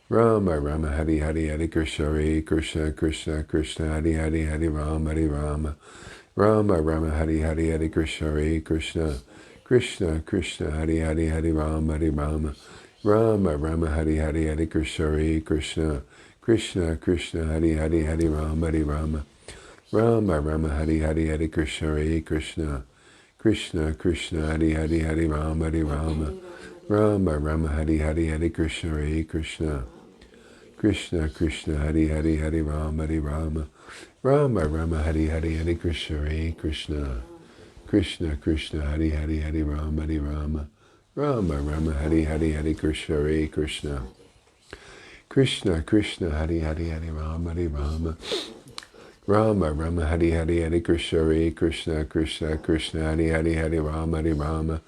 Rama Rama Hare Hare Hare Krishna Hare Krishna Krishna Krishna Hare Hare Hare Rama Hare Rama Rama Rama Hare Hare Hare Krishna Hare Krishna Krishna Krishna Hare Hare Hare Rama Hare Rama Rama Rama Hare Hare Hare Krishna Hare Krishna Krishna Krishna Hare Hare Hare Rama Hare Rama Rama Rama Hare Hare Hare Krishna Hare Krishna Krishna Krishna Hare Hare Hare Rama Hare Rama Rama Rama Hare Hare Hare Krishna Hare Krishna Krishna Krishna Hare Hare Hare Rama Hare Rama Rama Rama Hare Hare Hare Krishna Hare Krishna Krishna Krishna Hare Hare Hare Rama Hare Rama Rama Rama Hare Hare Hare Krishna Hare Krishna Krishna Krishna Hare Hare Hare Rama Hare Rama Rama Rama Hare Hare Hare Krishna Hare Krishna Krishna Krishna Hare Hare Hare Rama Hare Rama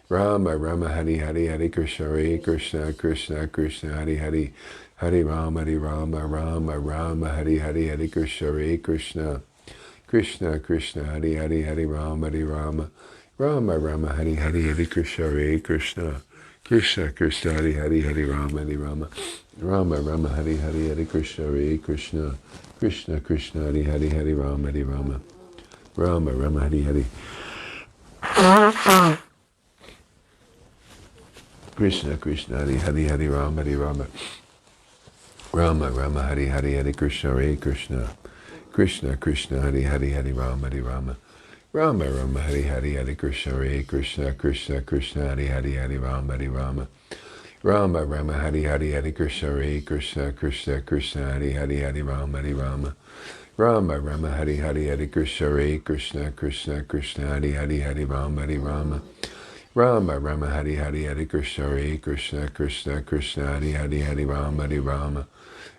Rama Rama Hare Hare Hare Krishna Hare Krishna Krishna Krishna Hare Hare Hare Rama Hare Rama Rama Rama Hare Hare Hare Krishna Hare Krishna Krishna Krishna Hare Hare Hare Rama Hare Rama Rama Rama Hare Hare Hare Krishna Hare Krishna Krishna Krishna Hare Hare Hare Rama Hare Rama Rama Rama Hare Hare Hare Krishna Hare Krishna Krishna Krishna Hare Hare Hare Rama Hare Rama Rama Rama Hare Hare Krishna Krishna Hare Hare Hare Rama Hare Rama Rama Rama Hare Hare Hare Krishna Hare Krishna Krishna Krishna Hare Hare Hare Rama Hare Rama Rama Rama Hare Hare Hare Krishna Hare Krishna Krishna Krishna Hare Hare Hare Rama Hare Rama Rama Rama Hare Hare Hare Krishna Hare Krishna Krishna Krishna Hare Hare Hare Rama Hare Rama Rama Rama Hare Hare Hare Krishna Hare Krishna Krishna Krishna Hare Hare Hare Rama Hare Rama Rama Rama Hare Hare Hare Krishna Hare Krishna Krishna Krishna Hare Hare Hare Rama Hare Rama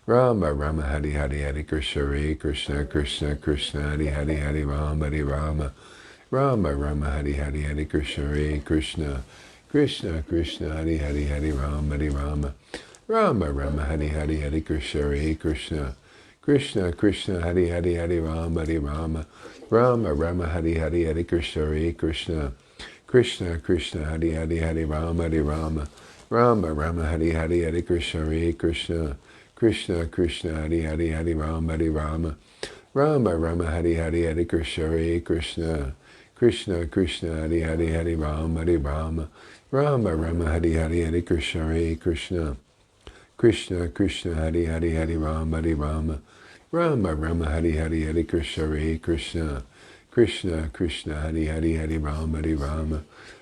Rama Rama Hare Hare Hare Krishna Hare Krishna Krishna Krishna Hare Hare Hare Rama Hare Rama Rama Rama Hare Hare Hare Krishna Hare Krishna Krishna Krishna Hare Hare Hare Rama Hare Rama Rama Rama Hare Hare Hare Krishna Hare Krishna Krishna Krishna Hare Hare Hare Rama Hare Rama Rama Rama Hare Hare Hare Krishna Hare Krishna Krishna Krishna Hare Hare Hare Rama Hare Rama Rama Rama Hare Hare Hare Krishna Hare Krishna Krishna Krishna Hare Hare Hare Rama Hare Rama Rama Rama Hare Hare Hare Krishna Hare Krishna Krishna Krishna Hare Hare Hare Rama Hare Rama Rama Rama Hare Hare Hare Krishna Hare Krishna Krishna Krishna Hare Hare Hare Rama Hare Rama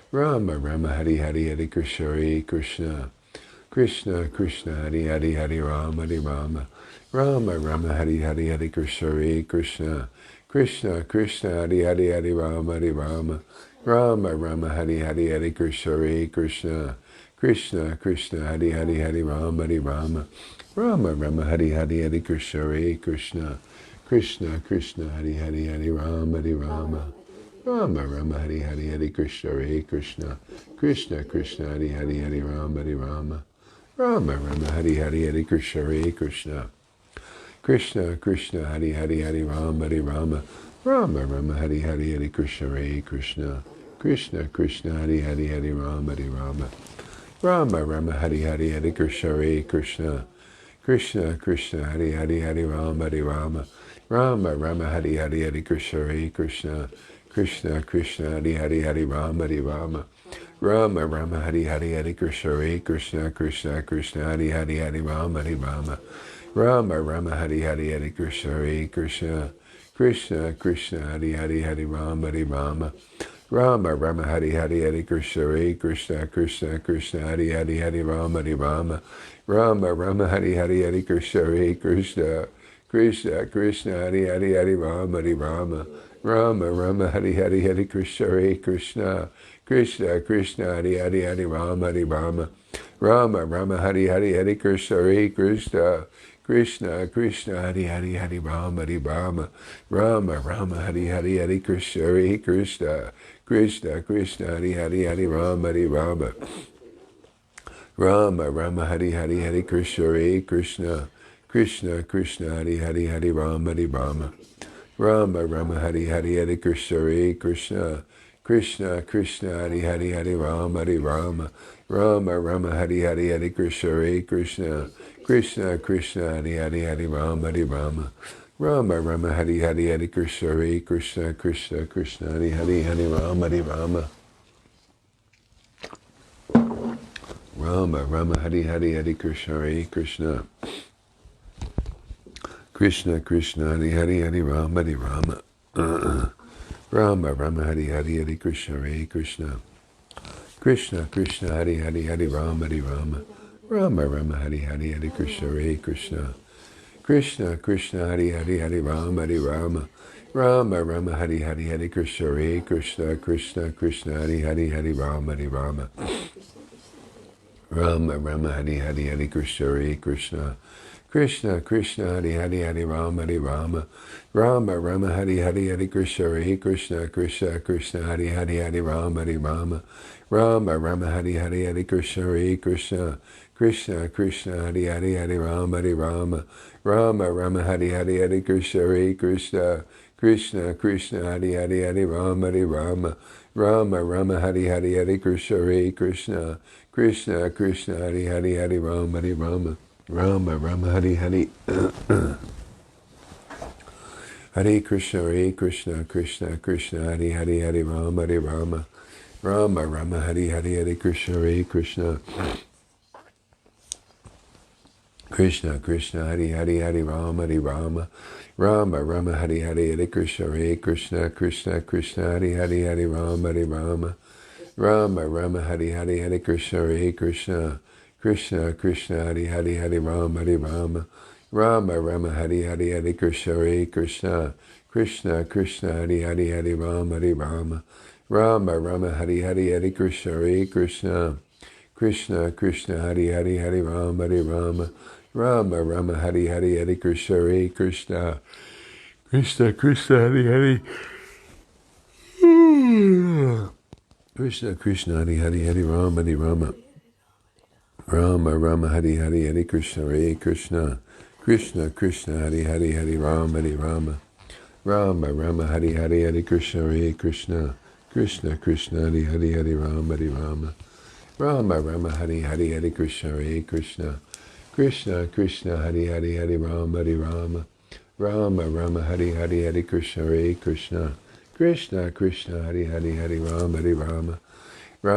Rama Rama Hare Hare Hare Krishna Hare Krishna Krishna Krishna Hare Hare Hare Rama Hare Rama Rama Rama Hare Hare Hare Krishna Hare Krishna Krishna Krishna Hare Hare Hare Rama Hare Rama Rama Rama Hare Hare Hare Krishna Hare Krishna Krishna Krishna Hare Hare Hare Rama Hare Rama Rama Rama Hare Hare Hare Krishna Hare Krishna Krishna Krishna Hare Hare Hare Rama Hare Rama Rama Rama Hare Hare Hare Krishna Hare Krishna Krishna Krishna Hare Hare Hare Rama Hare Rama Rama Rama Hare Hare Hare Krishna Hare Krishna Krishna Krishna Hare Hare Hare Rama Hare Rama Rama Rama Hare Hare Hare Krishna Hare Krishna Krishna Krishna Hare Hare Hare Rama Hare Rama Rama Rama Hare Hare Hare Krishna Hare Krishna Krishna Krishna Hare Hare Hare Rama Hare Rama Rama Rama Hare Hare Hare Krishna Hare Krishna Krishna Krishna Hare Hare Hare Rama Hare Rama Rama Rama Hare Hare Hare Krishna Hare Krishna Krishna Krishna Hare Hare Hare Rama Hare Rama Rama Rama Hare Hare Hare Krishna Hare Krishna Krishna Krishna Hare Hare Hare Rama Hare Rama Rama Rama Hare Hare Hare Krishna Hare Krishna Krishna Krishna Hare Hare Hare Rama Hare Rama Rama Rama Hare Hare Hare Krishna Hare Krishna Krishna Krishna Hare Hare Hare Rama Hare Rama Rama Rama Hare Hare Hare Krishna Hare Krishna Krishna Krishna Hare Hare Hare Rama Hare Rama Rama Rama Hare Hare Hare Krishna Hare Krishna Krishna Krishna Hare Hare Hare Rama Hare Rama Rama Rama Hare Hare Hare Krishna Hare Krishna Krishna Krishna Hare Hare Hare Rama Hare Rama Rama Rama Hare Hare Hare Krishna Hare Krishna Krishna Krishna Hare Hare Hare Rama Hare Rama Rama Rama Hare Hare Hare Krishna Hare Krishna Krishna Krishna Hare Hare Hare Rama Hare Rama Rama Rama Hare Hare Hare Krishna Hare Krishna Krishna Krishna Hare Hare Hare Rama Hare Rama Rama Rama Hare Hare Hare Krishna Hare Krishna Krishna Krishna Hare Hare Hare Rama Hare Rama Rama Rama Hare Hare Hare Krishna Hare Krishna Krishna Krishna Hare Hare Hare Rama Hare Rama Rama Rama Hare Hare Hare Krishna Hare Krishna Krishna Krishna Hare Hare Hare Rama Hare Rama Rama Rama Hare Hare Hare Krishna Hare Krishna Krishna Krishna Hare Hare Hare Rama Hare Rama Rama Rama Hare Hare Hare Krishna Hare Krishna Krishna Krishna Hare Hare Hare Rama Hare Rama Rama Rama Hari Hari Hare Krishna Hare Krishna Krishna Krishna Hari Hari Hari Rama Hari Rama Rama Rama Hari Hari Hare Krishna Hare Krishna Krishna Krishna Hari Hari Hari Rama Hari Rama Rama Rama Hari Hari Hare Krishna Hare Krishna Krishna Krishna Hari Hari Hari Rama Hari Rama Rama Rama Hari Hari Hare Krishna Hare Krishna Krishna Krishna Hari Hari Hari Rama Hari Rama Rama Rama Hari Hari Hare Krishna Hare Krishna Krishna Krishna Hari Hari Hari Rama Hari Rama Rama Rama Hari Hari Hare Krishna Hare Krishna Krishna Krishna Hari Hari Hari Rama Hari Rama Rama Rama Hari Hari Hare Krishna Krishna Krishna Hari Hari Hari Rama Hari Rama Rama Rama Hari Hari Hare Krishna Hare Krishna Krishna Krishna Hari Hari Hari Rama Hari Rama Rama Rama Hari Hari Hare Krishna Hare Krishna Krishna Krishna Hari Hari Hari Rama Hari Rama Rama Rama Hari Hari Hare Krishna Hare Krishna Krishna Krishna Hari Hari Hari Rama Hari Rama Rama Rama Hari Hari Hare Krishna Hare Krishna Krishna Krishna Hari Hari Hari Rama Hari Rama Rama Rama Hari Hari Hare Krishna Hare Krishna Krishna Krishna Hari Hari Hari Rama Hari Rama Rama Rama Hari Hari Hare Krishna Hare Krishna Krishna Krishna Hari Hari Krishna Krishna Hari Hari Hari Rama Hari Rama Rama Rama Hari Hari Hare Krishna Hare Krishna Krishna Krishna Hari Hari Hari Rama Hari Rama Rama Rama Hari Hari Hare Krishna Hare Krishna Krishna Krishna Hari Hari Hari Rama Hari Rama Rama Rama Hari Hari Hare Krishna Hare Krishna Krishna Krishna Hari Hari Hari Rama Hari Rama Rama Rama Hari Hari Hare Krishna Hare Krishna Krishna Krishna Hari Hari Hari Rama Hari Rama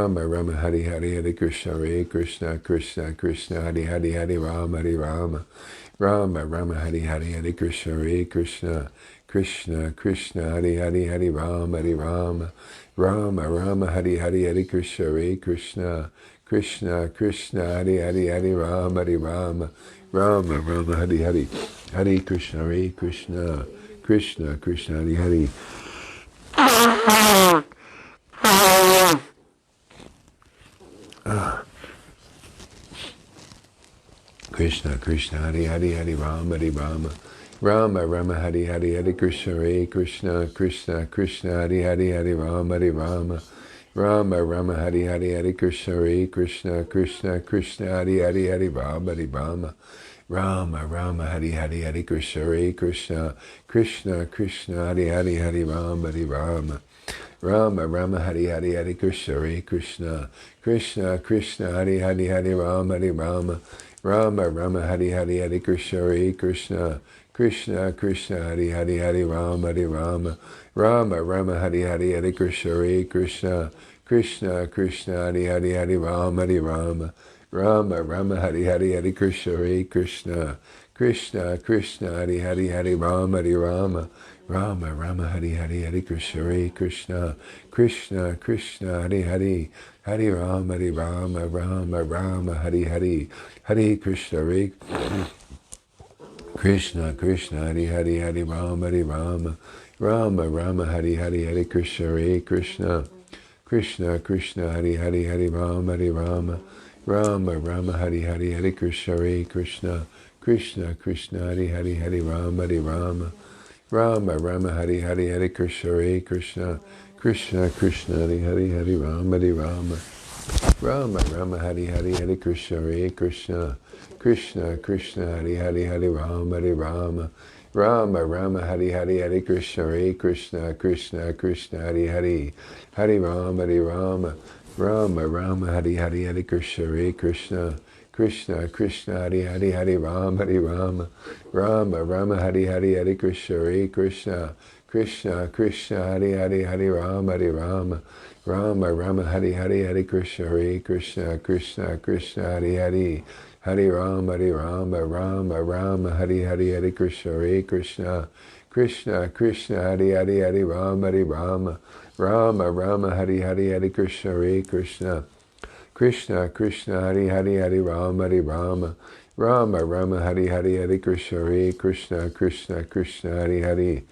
Rama Rama Hari Hari Hare Krishna Hare Krishna Krishna Krishna Hari Hari Hari Rama Hari Rama Rama Rama Hari Hari Hare Krishna Hare Krishna Krishna Krishna Hari Hari Hari Rama Hari Rama Rama Rama Hari Hari Hare Krishna Hare Krishna Krishna Krishna Hari Hari Hari Rama Hari Rama Rama Rama Hari Hari Hare Krishna Hare Krishna Krishna Krishna Hari Hari Krishna Krishna Hari Hari Hari Rama Hari Rama Rama Rama Hari Hari Hare Krishna Hare Krishna Krishna Krishna Hari Hari Hari Rama Hari Rama Rama Rama Hari Hari Hare Krishna Hare Krishna Krishna Krishna Hari Hari Hari Rama Hari Rama Rama Rama Hari Hari Hare Krishna Hare Krishna Krishna Krishna Hari Hari Hari Rama Hari Rama Rama Rama Hari Hari Hare Krishna Hare Krishna Krishna Krishna Hari Hari Hari Rama Hari Rama Rama Rama Hari Hari Hare Krishna Hare Krishna Krishna Krishna Hari Hari Hari Rama Hari Rama Rama Rama Hari Hari Hare Krishna Hare Krishna Krishna Krishna Hari Hari Hari Rama Hari Rama Rama Rama Hari Hari Hare Krishna Hare Krishna Krishna Krishna Hari Hari Hari Rama Hari Rama Rama Rama Hari Hari Hare Krishna Hare Krishna Krishna Krishna Hari Hari Hari Rama Hari Rama Rama Rama Hari Hari Hare Krishna Hare Krishna Krishna Hari Hari Hari Rama Hari Rama Rama Rama Hari Hari Hare Krishna Hare Krishna Krishna Krishna Hari Hari Hari Rama Hari Rama Rama Rama Hari Hari Hare Krishna Hare Krishna Krishna Krishna Hari Hari Hari Rama Hari Rama Rama Rama Hari Hari Hare Krishna Hare Krishna Krishna Krishna Hari Hari Hari Rama Hari Rama Rama Rama Hari Hari Hare Krishna Hare Krishna Krishna Krishna Hari Hari Hari Rama Hari Rama Rama Rama Hari Hari Hare Krishna Hare Krishna Krishna Krishna Hari Hari Hari Rama Hari Rama Rama Rama Hari Hari Hare Krishna Hare Krishna Krishna Krishna Hari Hari Hari Rama Hari Rama Rama Rama Hari Hari Hare Krishna Hare Krishna Krishna Krishna Hari Hari Hari Rama Hari Rama Rama Rama Hari Hari Hare Krishna Hare Krishna Krishna Krishna Hari Hari Hari Rama Hari Rama Rama Rama Hari Hari Hare Krishna Hare Krishna Krishna Krishna Hari Hari Hari Rama Hari Rama Rama Rama Hari Hari Hare Krishna Hare Krishna Krishna Krishna Hari Hari Hari Rama Hari Rama Rama Rama Hari Hari Hare Krishna Hare Krishna Krishna Krishna Hari Hari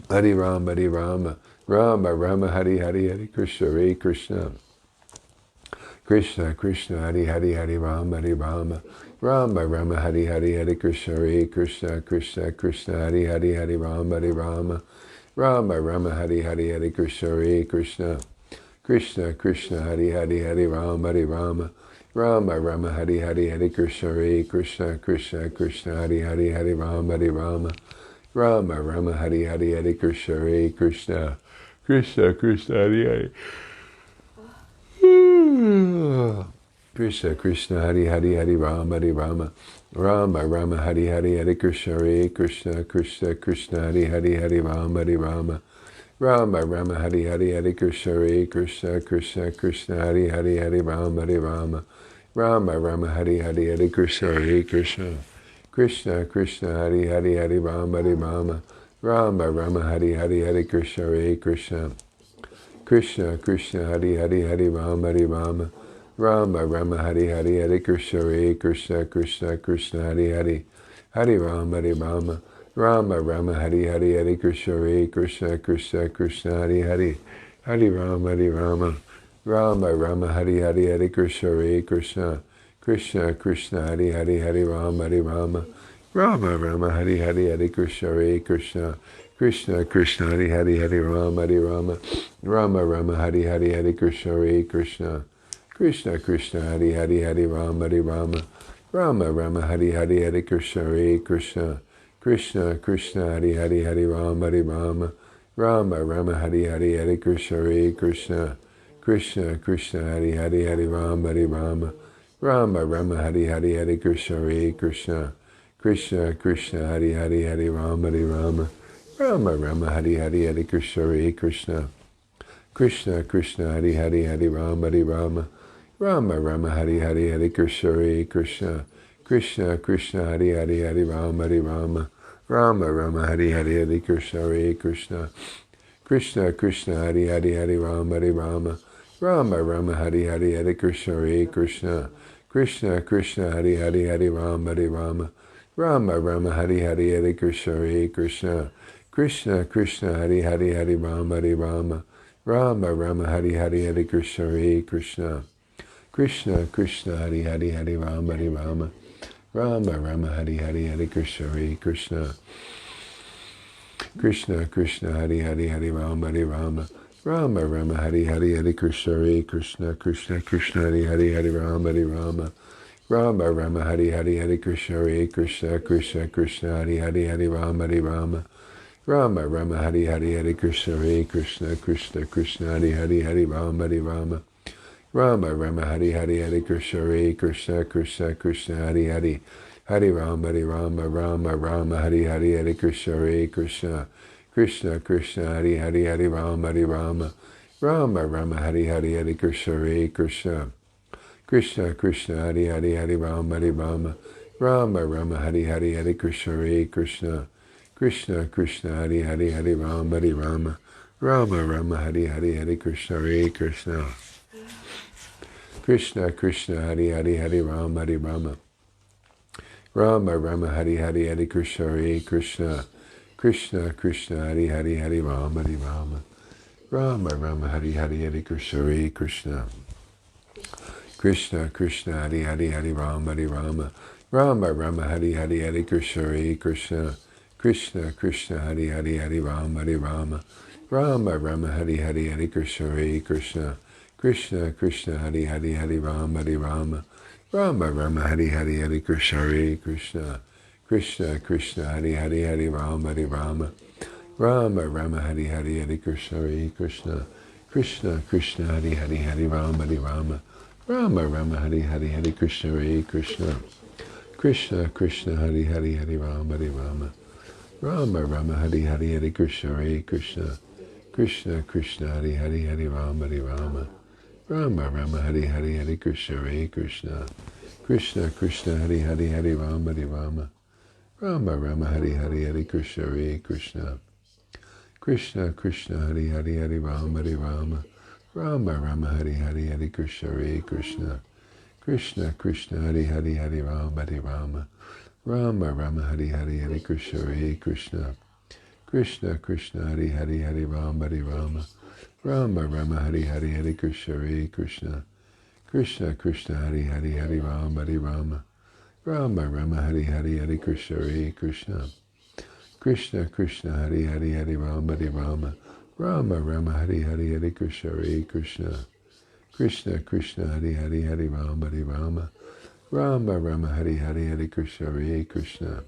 Hare Rama, Rama Rama, Hare Hare, Hare Krishna, Hare Krishna. Krishna Krishna, Hare Hare, Hare Rama, Rama Rama, Hare Hare, Hare Krishna, Hare Krishna, Krishna Krishna, Hare Hare, Hare Rama, Rama Rama, Hare Hare, Hare Krishna, Hare Krishna, Krishna Krishna, Hare Hare, Hare Rama, Rama Rama, Hare Hare, Hare Krishna, Hare Krishna, Krishna Krishna, Hare Hare, Hare Rama, Rama Rama, Hare Hare, Hare Krishna, Hare Krishna, Krishna Krishna, Hare Hare. Krishna Krishna, Hare Hare, Hare Rama, Rama Rama, Hare Hare, Hare Krishna, Hare Krishna, Krishna Krishna, Hare Hare, Hare Rama, Rama Rama, Hare Hare, Hare Krishna, Hare Krishna, Krishna Krishna, Hare Hare, Hare Rama, Rama Rama, Hare Hare, Hare Krishna, Hare Krishna, Krishna Krishna, Hare Hare, Hare Rama, Rama Rama, Hare Hare, Hare Krishna, Hare Krishna, Krishna Krishna, Hare Hare, Hare Rama, Rama Rama, Hare Hare, Hare Krishna, Hare Krishna, Krishna Krishna, Hare Hare, Hare Rama, Rama Rama, Hare Hare, Hare Krishna, Hare Krishna, Krishna Krishna, Hare Hare, Hare Rama, Rama Rama, Hare Hare, Hare Krishna, Hare Krishna, Krishna Krishna, Hare Hare, Hare Rama, Rama Rama, Hare Hare, Hare Krishna, Hare Krishna, Krishna Krishna, Hare Hare, Hare Rama, Rama Rama, Hare Hare, Hare Krishna, Hare Krishna, Krishna Krishna, Hare Hare, Hare Rama, Rama Rama, Hare Hare, Hare Krishna, Hare Krishna, Krishna Krishna, Hare Hare, Hare Rama, Rama Rama, Hare Hare, Hare Krishna, Hare Krishna, Krishna Krishna, Hare Hare, Hare Rama, Rama Rama, Hare Hare, Hare Krishna, Hare Krishna, Krishna Krishna, Hare Hare, Hare Rama, Rama Rama, Hare Hare, Hare Krishna, Hare Krishna, Krishna Krishna, Hare Hare, Hare Rama, Rama Rama, Hare Hare, Hare Krishna, Hare Krishna, Krishna Krishna, Hare Hare, Hare Rama, Rama Rama, Hare Hare, Hare Krishna, Hare Krishna, Krishna Krishna, Hare Hare, Hare Rama, Rama Rama, Hare Hare, Hare Krishna, Hare Krishna, Krishna Krishna, Hare Hare, Hare Rama, Rama Rama, Hare Hare, Hare Krishna, Hare Krishna, Krishna Krishna, Hare Hare, Hare Rama, Rama Rama, Hare Hare, Hare Krishna, Hare Krishna, Krishna Krishna, Hare Hare, Hare Rama, Rama Rama, Hare Hare, Hare Krishna, Hare Krishna, Krishna Krishna, Hare Hare, Hare Rama, Rama Rama, Hare Hare, Hare Krishna, Hare Krishna, Krishna Krishna, Hare Hare, Hare Rama, Rama Rama, Hare Hare, Hare Krishna, Hare Krishna, Krishna Krishna, Hare Hare, Hare Rama, Rama Rama, Hare Hare, Hare Krishna, Hare Krishna, Krishna Krishna, Hare Hare, Hare Rama, Rama Rama, Hare Hare, Hare Krishna, Hare Krishna, Krishna Krishna, Hare Hare, Hare Rama, Rama Rama, Hare Hare, Hare Krishna, Hare Krishna, Krishna Krishna, Hare Hare, Hare Rama, Rama Rama, Hare Hare, Hare Krishna, Hare Krishna, Krishna Krishna, Hare Hare, Hare Rama, Rama Rama, Hare Hare, Hare Krishna, Hare Krishna, Krishna Krishna, Hare Hare, Hare Rama, Rama Rama, Hare Hare, Hare Krishna, Hare Krishna, Krishna Krishna, Hare Hare, Hare Rama, Rama Rama, Hare Hare, Hare Krishna, Hare Krishna, Krishna Krishna, Hare Hare, Hare Rama, Rama Rama, Hare Hare, Hare Krishna, Hare Krishna, Krishna Krishna, Hare Hare, Hare Rama, Rama Rama, Hare Hare, Hare Krishna, Hare Krishna, Krishna Krishna, Hare Hare, Hare Rama, Rama Rama, Hare Hare, Hare Krishna, Hare Krishna, Krishna Krishna, Hare Hare, Hare Rama, Rama Rama, Hare Hare, Hare Krishna, Hare Krishna, Krishna Krishna, Hare Hare, Hare Rama, Rama Rama, Hare Hare, Hare Krishna, Hare Krishna, Krishna Krishna, Hare Hare, Hare Rama, Rama Rama, Hare Hare, Hare Krishna, Hare Krishna, Krishna Krishna, Hare Hare, Hare Rama, Rama Rama, Hare Hare, Hare Krishna, Hare Krishna, Krishna Krishna, Hare Hare, Hare Rama, Rama Rama, Hare Hare, Hare Krishna, Hare Krishna, Krishna Krishna, Hare Hare, Hare Rama, Rama Rama, Hare Hare, Hare Krishna, Hare Krishna, Krishna Krishna, Hare Hare, Hare Rama, Rama Rama, Hare Hare, Hare Krishna, Hare Krishna, Krishna Krishna, Hare Hare, Hare Rama, Rama Rama, Hare Hare, Hare Krishna, Hare Krishna, Krishna Krishna Hare Hare Hare Rama Hare Rama Rama Rama Hare Hare Hare Krishna Hare Krishna Krishna Krishna Hare Hare Hare Rama Hare Rama Rama Rama Hare Hare Hare Krishna Hare Krishna Krishna Krishna Hare Hare Hare Rama Hare Rama Rama Rama Hare Hare Hare Krishna Hare Krishna Krishna Krishna Hare Hare Hare Rama Hare Rama Rama Rama Hare Hare Hare Krishna Hare Krishna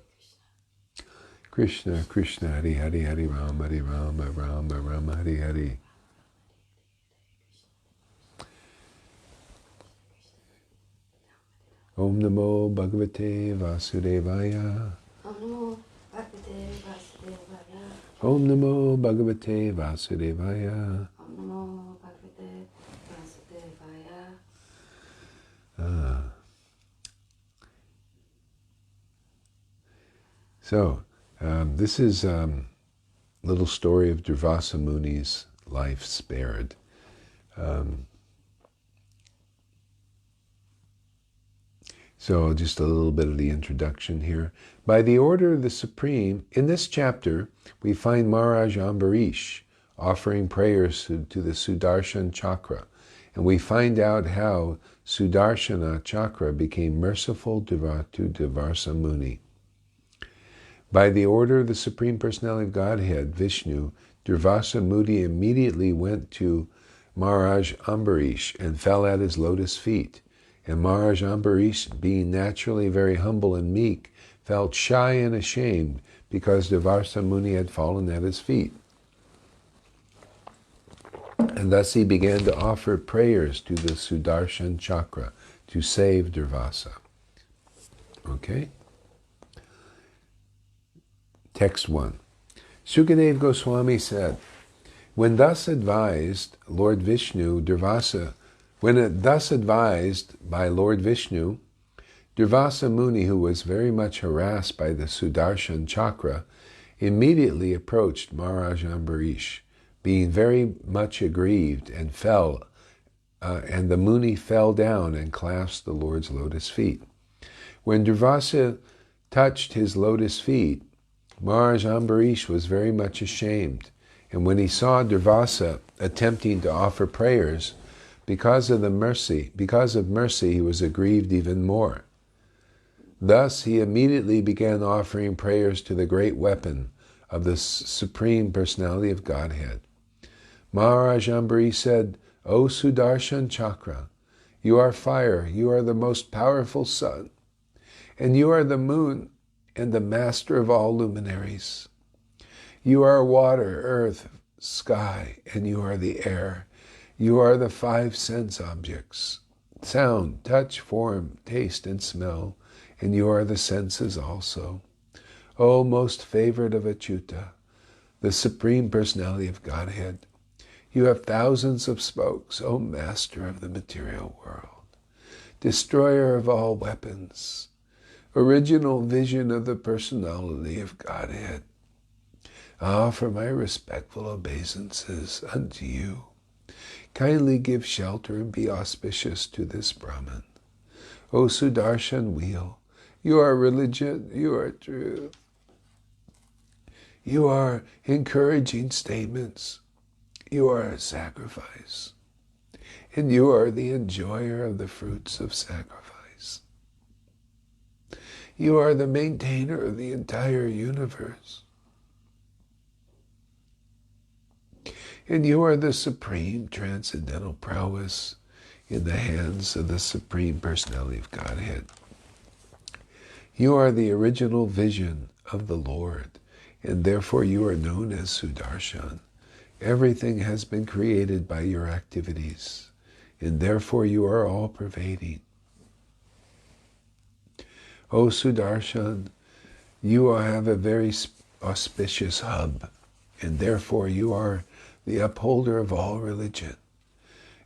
Krishna Krishna Hare Hare Hare Rama Hare Rama Rama Rama Hare Hare. Om Namo Bhagavate Vasudevaya. Om Namo Bhagavate Vasudevaya. Om Namo Bhagavate Vasudevaya. So, this is a little story of Durvasa Muni's life spared. So just a little bit of the introduction here. By the order of the Supreme, in this chapter, we find Maharaj Ambarish offering prayers to the Sudarshan Chakra. And we find out how Sudarshana Chakra became merciful to Durvasa Muni. By the order of the Supreme Personality of Godhead, Vishnu, Durvasa Muni immediately went to Maharaj Ambarish and fell at his lotus feet. And Maharaj Ambarish, being naturally very humble and meek, felt shy and ashamed because Durvasa Muni had fallen at his feet. And thus he began to offer prayers to the Sudarshan Chakra to save Durvasa. Okay? Text 1. Sukadeva Goswami said, when thus advised by Lord Vishnu, Durvasa Muni, who was very much harassed by the Sudarshan Chakra, immediately approached Maharaj Ambarish, being very much aggrieved, and and the Muni fell down and clasped the Lord's lotus feet. When Durvasa touched his lotus feet, Maharaj Ambarish was very much ashamed, and when he saw Durvasa attempting to offer prayers, because of mercy, he was aggrieved even more. Thus, he immediately began offering prayers to the great weapon of the Supreme Personality of Godhead. Maharaj Ambarish said, O Sudarshan Chakra, you are fire, you are the most powerful sun, and you are the moon and the master of all luminaries. You are water, earth, sky, and you are the air. You are the 5 sense objects, sound, touch, form, taste, and smell, and you are the senses also. O most favored of Achyuta, the Supreme Personality of Godhead, you have thousands of spokes, O Master of the material world, destroyer of all weapons, original vision of the Personality of Godhead. I offer my respectful obeisances unto you. Kindly give shelter and be auspicious to this Brahman. O Sudarshan wheel, you are religion, you are truth. You are encouraging statements. You are a sacrifice. And you are the enjoyer of the fruits of sacrifice. You are the maintainer of the entire universe. And you are the supreme transcendental prowess in the hands of the Supreme Personality of Godhead. You are the original vision of the Lord, and therefore you are known as Sudarshan. Everything has been created by your activities, and therefore you are all-pervading. O Sudarshan, you have a very auspicious hub, and therefore you are the upholder of all religion.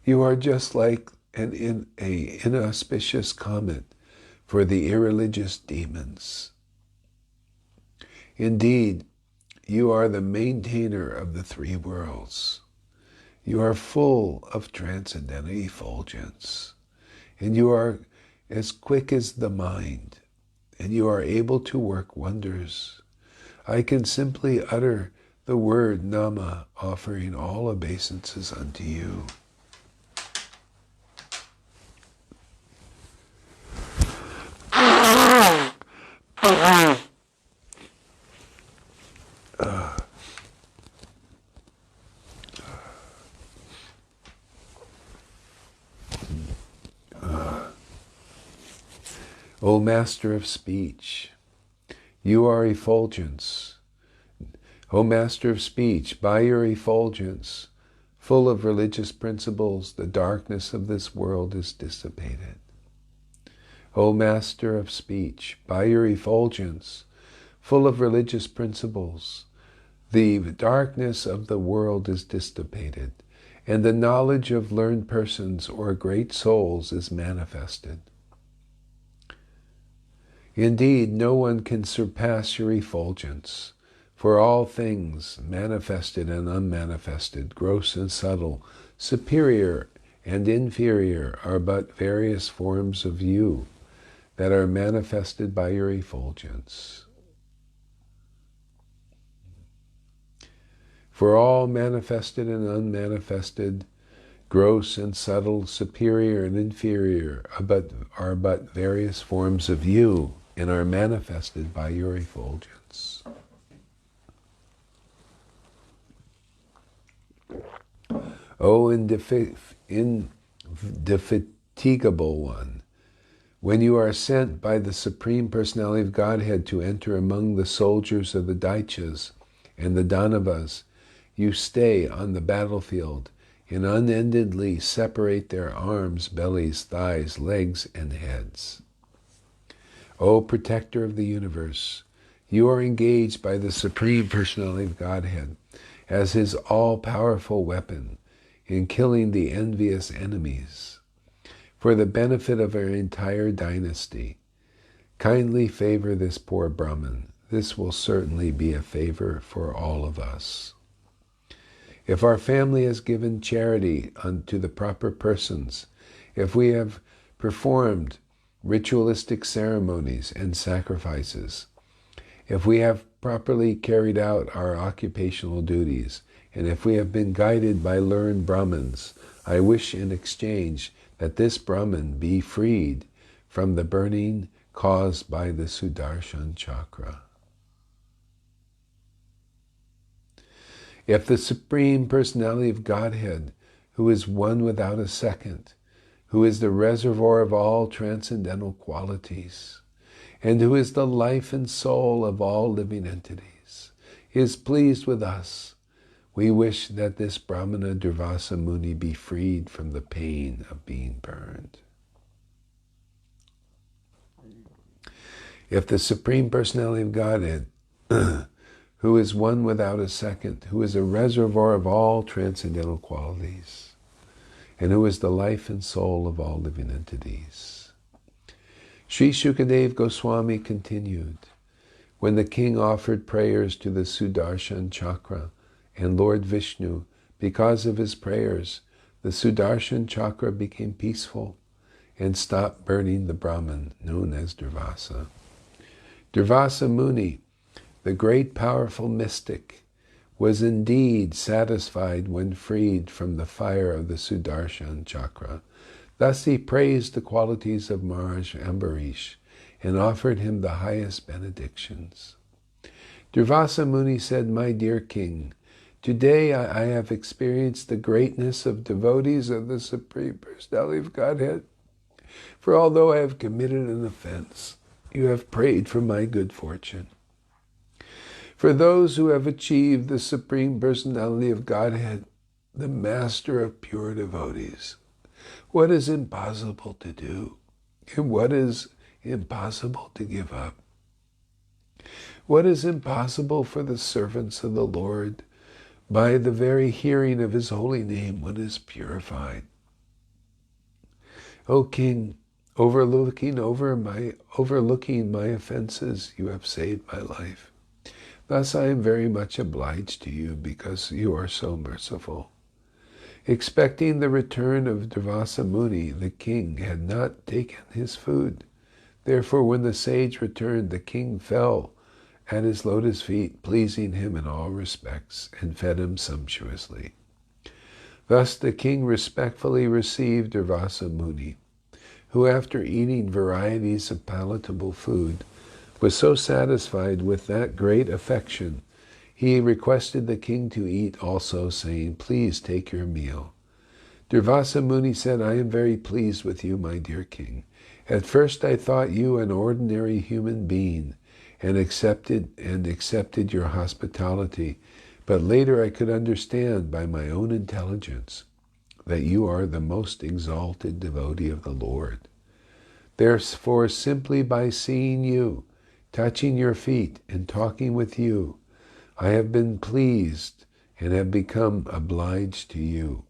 You are just like an inauspicious comet for the irreligious demons. Indeed, you are the maintainer of the 3 worlds. You are full of transcendental effulgence, and you are as quick as the mind, and you are able to work wonders. I can simply utter the word Nama, offering all obeisances unto you. O Master of Speech, you are effulgence. O Master of Speech, by your effulgence, full of religious principles, the darkness of this world is dissipated. O Master of Speech, by your effulgence, full of religious principles, the darkness of the world is dissipated, and the knowledge of learned persons or great souls is manifested. Indeed, no one can surpass your effulgence, for all things, manifested and unmanifested, gross and subtle, superior and inferior, are but various forms of you that are manifested by your effulgence. For all manifested and unmanifested, gross and subtle, superior and inferior, are but various forms of you, and are manifested by your effulgence. O indefatigable one, when you are sent by the Supreme Personality of Godhead to enter among the soldiers of the Daityas and the Danavas, you stay on the battlefield and unendedly separate their arms, bellies, thighs, legs, and heads. O Protector of the universe, you are engaged by the Supreme Personality of Godhead as his all-powerful weapon in killing the envious enemies. For the benefit of our entire dynasty, kindly favor this poor Brahmin. This will certainly be a favor for all of us. If our family has given charity unto the proper persons, if we have performed ritualistic ceremonies and sacrifices, if we have properly carried out our occupational duties, and if we have been guided by learned Brahmins, I wish in exchange that this Brahmin be freed from the burning caused by the Sudarshan Chakra. If the Supreme Personality of Godhead, who is one without a second, who is the reservoir of all transcendental qualities, and who is the life and soul of all living entities, is pleased with us, we wish that this Brahmana Durvasa Muni be freed from the pain of being burned. If the Supreme Personality of Godhead, who is one without a second, who is a reservoir of all transcendental qualities, and who is the life and soul of all living entities. Sri Shukadev Goswami continued, when the king offered prayers to the Sudarshan Chakra and Lord Vishnu, because of his prayers, the Sudarshan Chakra became peaceful and stopped burning the Brahman, known as Durvasa. Durvasa Muni, the great powerful mystic, was indeed satisfied when freed from the fire of the Sudarshan Chakra. Thus he praised the qualities of Maharaj Ambarish and offered him the highest benedictions. Durvasa Muni said, "My dear king, today I have experienced the greatness of devotees of the Supreme Personality of Godhead. For although I have committed an offense, you have prayed for my good fortune. For those who have achieved the Supreme Personality of Godhead, the Master of pure devotees, what is impossible to do, and what is impossible to give up? What is impossible for the servants of the Lord? By the very hearing of his holy name, one is purified. O King, overlooking my offenses, you have saved my life. Thus I am very much obliged to you because you are so merciful." Expecting the return of Durvasa Muni, the king had not taken his food. Therefore, when the sage returned, the king fell at his lotus feet, pleasing him in all respects, and fed him sumptuously. Thus the king respectfully received Durvasa Muni, who after eating varieties of palatable food, was so satisfied with that great affection, he requested the king to eat also, saying, "Please take your meal." Durvasa Muni said, "I am very pleased with you, my dear king. At first I thought you an ordinary human being, and accepted your hospitality, but later I could understand by my own intelligence that you are the most exalted devotee of the Lord. Therefore, simply by seeing you, touching your feet, and talking with you, I have been pleased and have become obliged to you."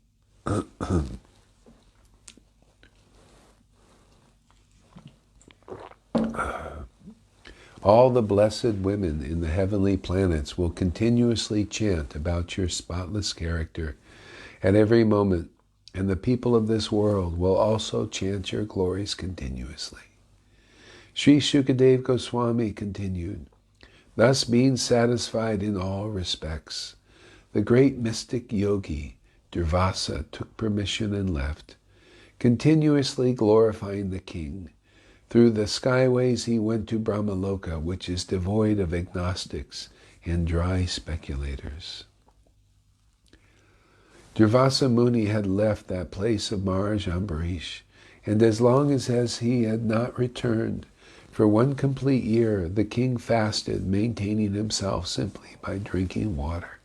All the blessed women in the heavenly planets will continuously chant about your spotless character at every moment, and the people of this world will also chant your glories continuously. Sri Shukadev Goswami continued, "Thus being satisfied in all respects, the great mystic yogi Durvasa took permission and left, continuously glorifying the king. Through the skyways he went to Brahmaloka, which is devoid of agnostics and dry speculators." Durvasa Muni had left that place of Maharaj Ambarish, and as long as he had not returned, for 1 complete year, the king fasted, maintaining himself simply by drinking water.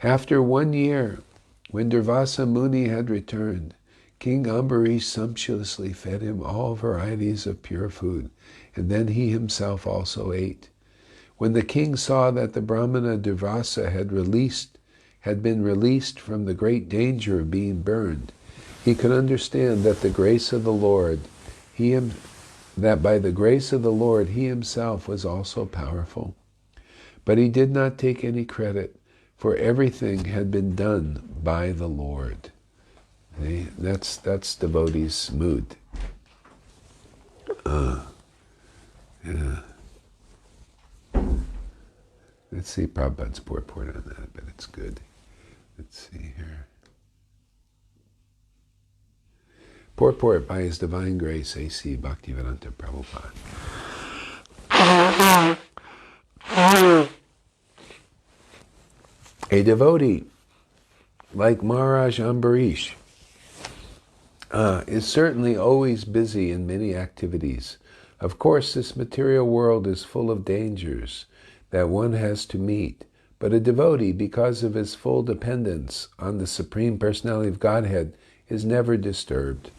After 1 year, when Durvasa Muni had returned, King Ambarish sumptuously fed him all varieties of pure food, and then he himself also ate. When the king saw that the Brahmana Durvasa had been released from the great danger of being burned, he could understand that by the grace of the Lord he himself was also powerful. But he did not take any credit, for everything had been done by the Lord. See? That's devotee's mood. Yeah. Let's see Prabhupada's purport on that, but it's good. Let's see here. Purport by His Divine Grace, A.C. Bhaktivedanta Prabhupada. A devotee like Maharaj Ambarish is certainly always busy in many activities. Of course, this material world is full of dangers that one has to meet, but a devotee, because of his full dependence on the Supreme Personality of Godhead, is never disturbed.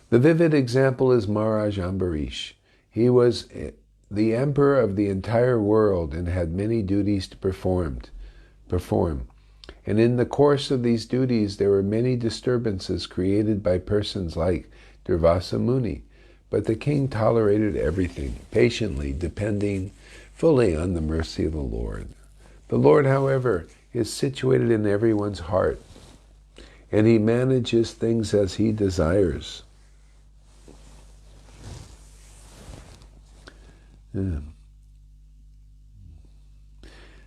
The vivid example is Maharaj Ambarish. He was the emperor of the entire world and had many duties to perform. And in the course of these duties, there were many disturbances created by persons like Durvasa Muni. But the king tolerated everything, patiently, depending fully on the mercy of the Lord. The Lord, however, is situated in everyone's heart, and he manages things as he desires. Yeah.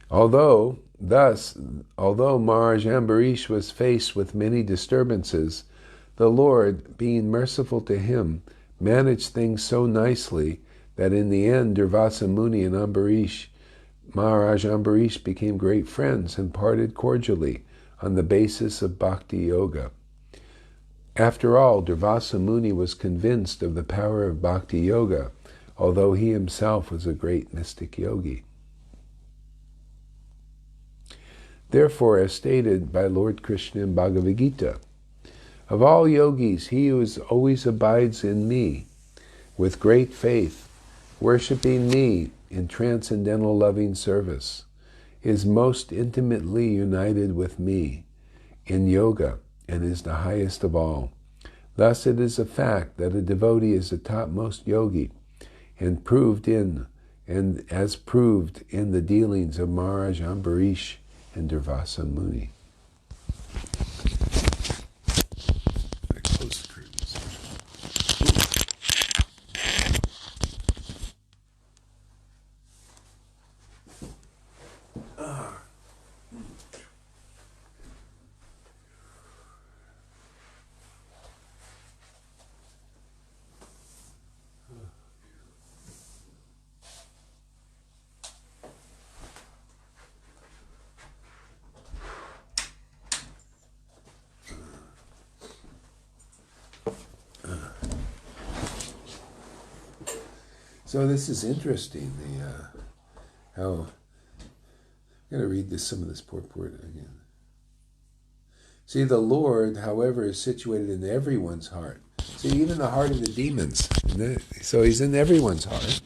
Although Maharaj Ambarish was faced with many disturbances, the Lord, being merciful to him, managed things so nicely that in the end Durvasa Muni and Maharaj Ambarish became great friends and parted cordially on the basis of bhakti yoga. After all, Durvasa Muni was convinced of the power of bhakti yoga, although he himself was a great mystic yogi. Therefore, as stated by Lord Krishna in Bhagavad Gita, of all yogis, he who always abides in me with great faith, worshipping me in transcendental loving service, is most intimately united with me in yoga and is the highest of all. Thus it is a fact that a devotee is the topmost yogi, and as proved in the dealings of Maharaj Ambarish and Durvasa Muni. Close the curtains. So this is interesting. How I'm going to read some of this purport again. See, the Lord, however, is situated in everyone's heart. See, even the heart of the demons. So he's in everyone's heart.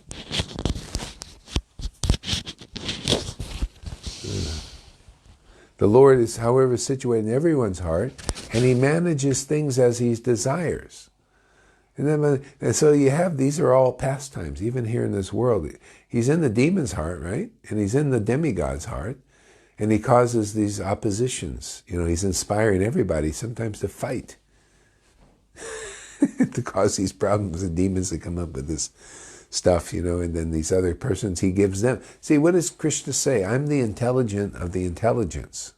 The Lord is, however, situated in everyone's heart, and he manages things as he desires. And so you have, these are all pastimes, even here in this world. He's in the demon's heart, right? And he's in the demigod's heart. And he causes these oppositions. He's inspiring everybody sometimes to fight. To cause these problems and demons that come up with this stuff, and then these other persons he gives them. See, what does Krishna say? I'm the intelligent of the intelligence.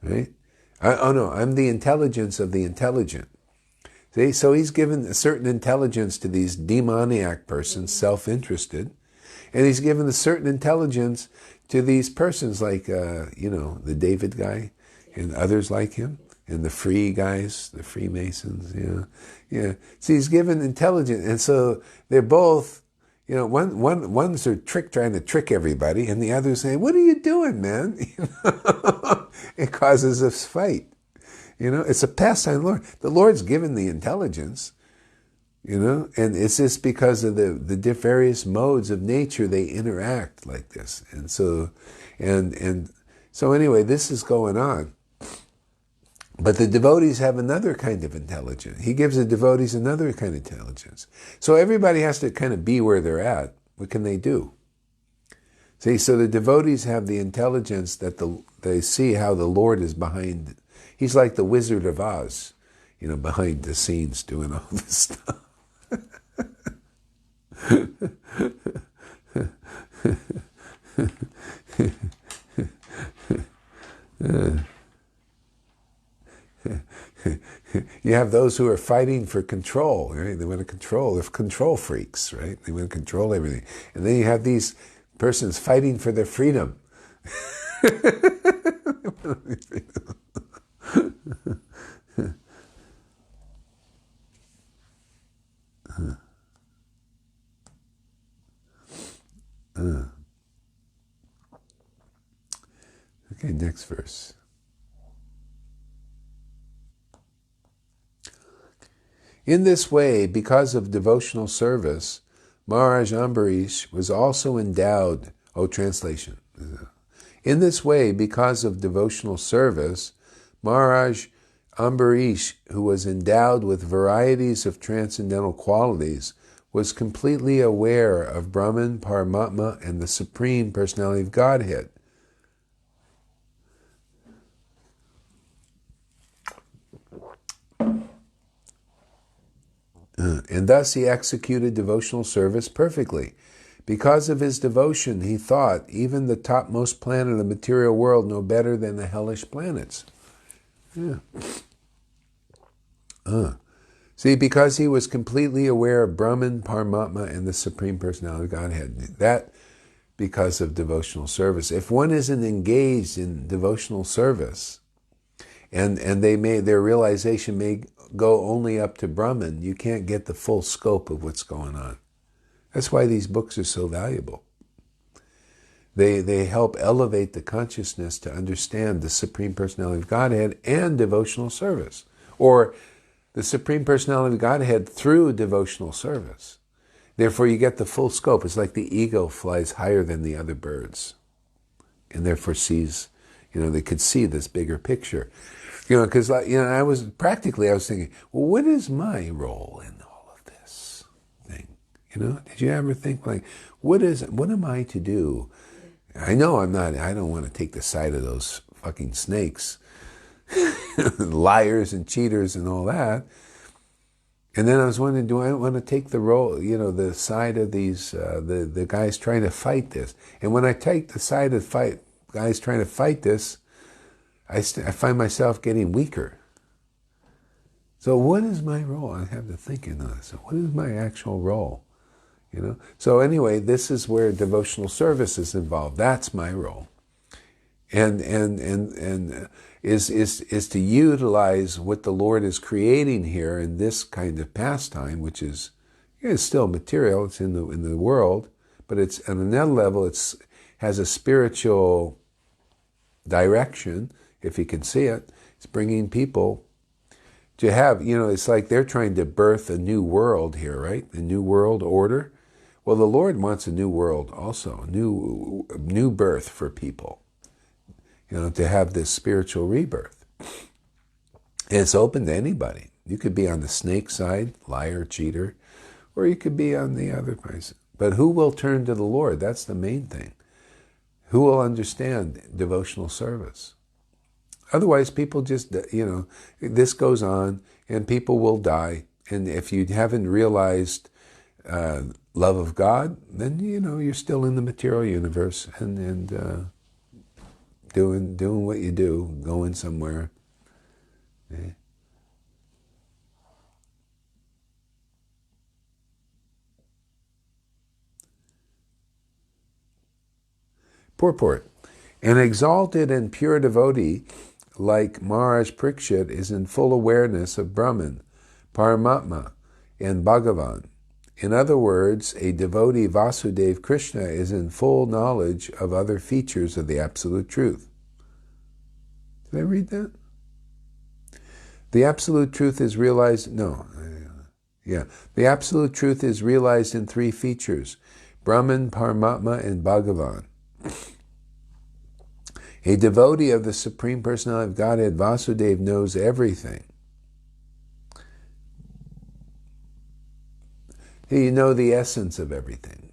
Right? I'm the intelligence of the intelligent. See, so he's given a certain intelligence to these demoniac persons, self-interested, and he's given a certain intelligence to these persons like, the David guy and others like him, and the free guys, the Freemasons, yeah. See, he's given intelligence, and so they're both, one's trying to trick everybody, and the other's saying, "What are you doing, man?" It causes a fight. It's a pastime of the Lord. The Lord's given the intelligence, and it's just because of the various modes of nature they interact like this. And so, so anyway, this is going on. But the devotees have another kind of intelligence. He gives the devotees another kind of intelligence. So everybody has to kind of be where they're at. What can they do? See, so the devotees have the intelligence that they see how the Lord is behind. He's like the Wizard of Oz, behind the scenes doing all this stuff. You have those who are fighting for control, right? They want to control. They're control freaks, right? They want to control everything. And then you have these persons fighting for their freedom. Okay, next verse. In this way, because of devotional service, Maharaj Ambarish was also endowed, translation. In this way, because of devotional service, Maharaj Ambarish, who was endowed with varieties of transcendental qualities, was completely aware of Brahman, Paramatma, and the Supreme Personality of Godhead. And thus he executed devotional service perfectly. Because of his devotion, he thought even the topmost planet of the material world no better than the hellish planets. Yeah. See, because he was completely aware of Brahman, Paramatma, and the Supreme Personality of Godhead. That because of devotional service. If one isn't engaged in devotional service, and their realization may go only up to Brahman, you can't get the full scope of what's going on. That's why these books are so valuable. They help elevate the consciousness to understand the Supreme Personality of Godhead and devotional service, or the Supreme Personality of Godhead through devotional service. Therefore, you get the full scope. It's like the eagle flies higher than the other birds, and therefore sees, they could see this bigger picture. Because I was thinking, well, what is my role in all of this thing? Did you ever think what am I to do? I know I don't want to take the side of those fucking snakes, liars and cheaters and all that. And then I was wondering, do I want to take the role, the side of these, the guys trying to fight this? And when I take the side of guys trying to fight this, I find myself getting weaker. So what is my role? I have to think in this. So what is my actual role? So anyway, this is where devotional service is involved. That's my role. And is to utilize what the Lord is creating here in this kind of pastime, which is, It's still material. It's in the world, but it's on another level. It's has a spiritual direction, if you can see it. It's bringing people to have, it's like they're trying to birth a new world here, right? A new world order. Well, the Lord wants a new world also, a new birth for people, to have this spiritual rebirth. And it's open to anybody. You could be on the snake side, liar, cheater, or you could be on the other place. But who will turn to the Lord? That's the main thing. Who will understand devotional service? Otherwise, people just, this goes on and people will die. And if you haven't realized love of God, then, you're still in the material universe and doing what you do, going somewhere. Yeah. Purport. An exalted and pure devotee like Maharaj Parikshit is in full awareness of Brahman, Paramatma, and Bhagavan. In other words, a devotee Vasudeva Krishna is in full knowledge of other features of the Absolute Truth. Did I read that? The Absolute Truth is realized, the Absolute Truth is realized in three features: Brahman, Paramatma, and Bhagavan. A devotee of the Supreme Personality of Godhead, Vasudeva, knows everything. You know the essence of everything.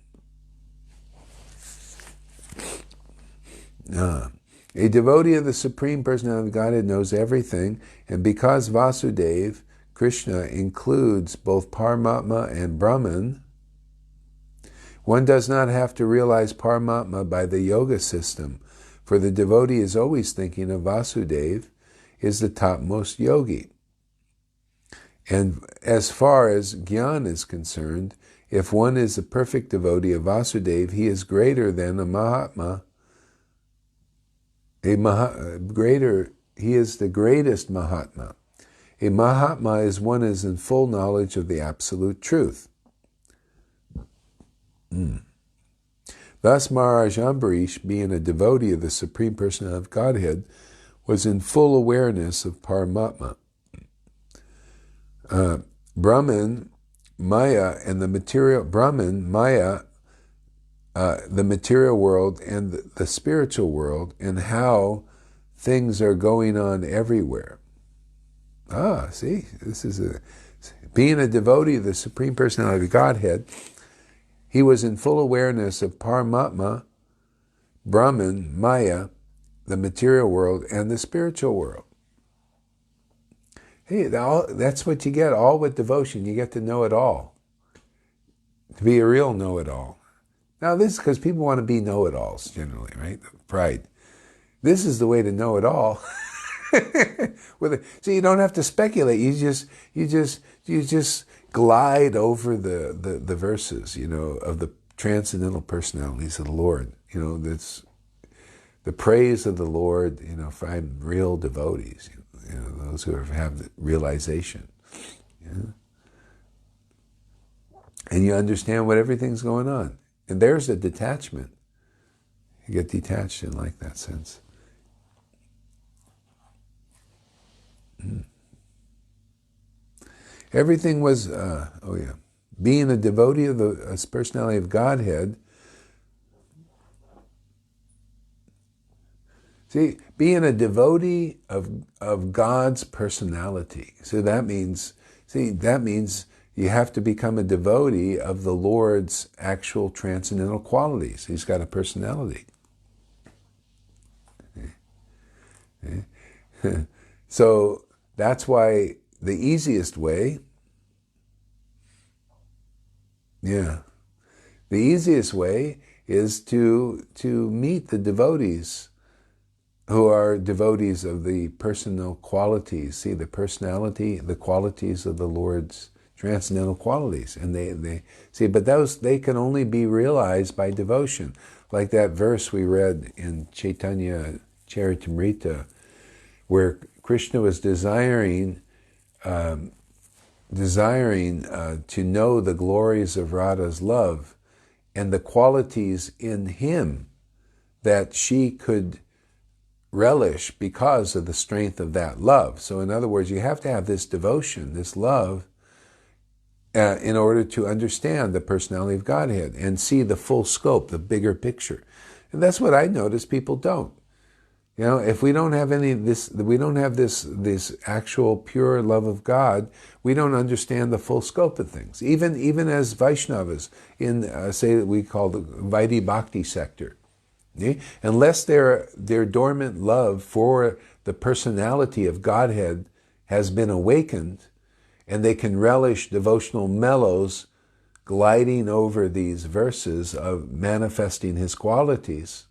A devotee of the Supreme Personality of Godhead knows everything, and because Vasudeva, Krishna, includes both Paramatma and Brahman, one does not have to realize Paramatma by the yoga system, for the devotee is always thinking of Vasudeva is the topmost yogi. And as far as Gyan is concerned, if one is a perfect devotee of Vasudeva, he is greater than a Mahatma. He is the greatest Mahatma. A Mahatma is one who is in full knowledge of the Absolute Truth. Thus, Maharaj Ambarish, being a devotee of the Supreme Personality of Godhead, was in full awareness of Paramatma. Brahman, Maya, and the material the material world and the spiritual world, and how things are going on everywhere. See, this is being a devotee of the Supreme Personality of Godhead. He was in full awareness of Paramatma, Brahman, Maya, the material world, and the spiritual world. Hey, that's what you get, all with devotion. You get to know it all. To be a real know-it-all. Now, this is because people want to be know-it-alls, generally, right? Pride. This is the way to know it all. So you don't have to speculate. You just glide over the verses, of the transcendental personalities of the Lord. That's the praise of the Lord. Find real devotees. Those who have the realization. And you understand what everything's going on. And there's a detachment. You get detached in like that sense. Everything was, being a devotee of the personality of Godhead. See, being a devotee of God's personality. So that means you have to become a devotee of the Lord's actual transcendental qualities. He's got a personality. So that's why the easiest way, the easiest way is to meet the devotees who are devotees of the personal qualities. See, the personality, the qualities of the Lord's transcendental qualities. And they see, but they can only be realized by devotion. Like that verse we read in Chaitanya Charitamrita, where Krishna was desiring desiring to know the glories of Radha's love and the qualities in him that she could relish because of the strength of that love. So in other words, you have to have this devotion, this love, in order to understand the personality of Godhead and see the full scope, the bigger picture. And that's what I notice people don't. You know, if we don't have any of this, we don't have this actual pure love of God, we don't understand the full scope of things. Even as Vaishnavas in, say, that we call the Vaidhi Bhakti sector. Okay? Unless their dormant love for the personality of Godhead has been awakened, and they can relish devotional mellows gliding over these verses of manifesting his qualities,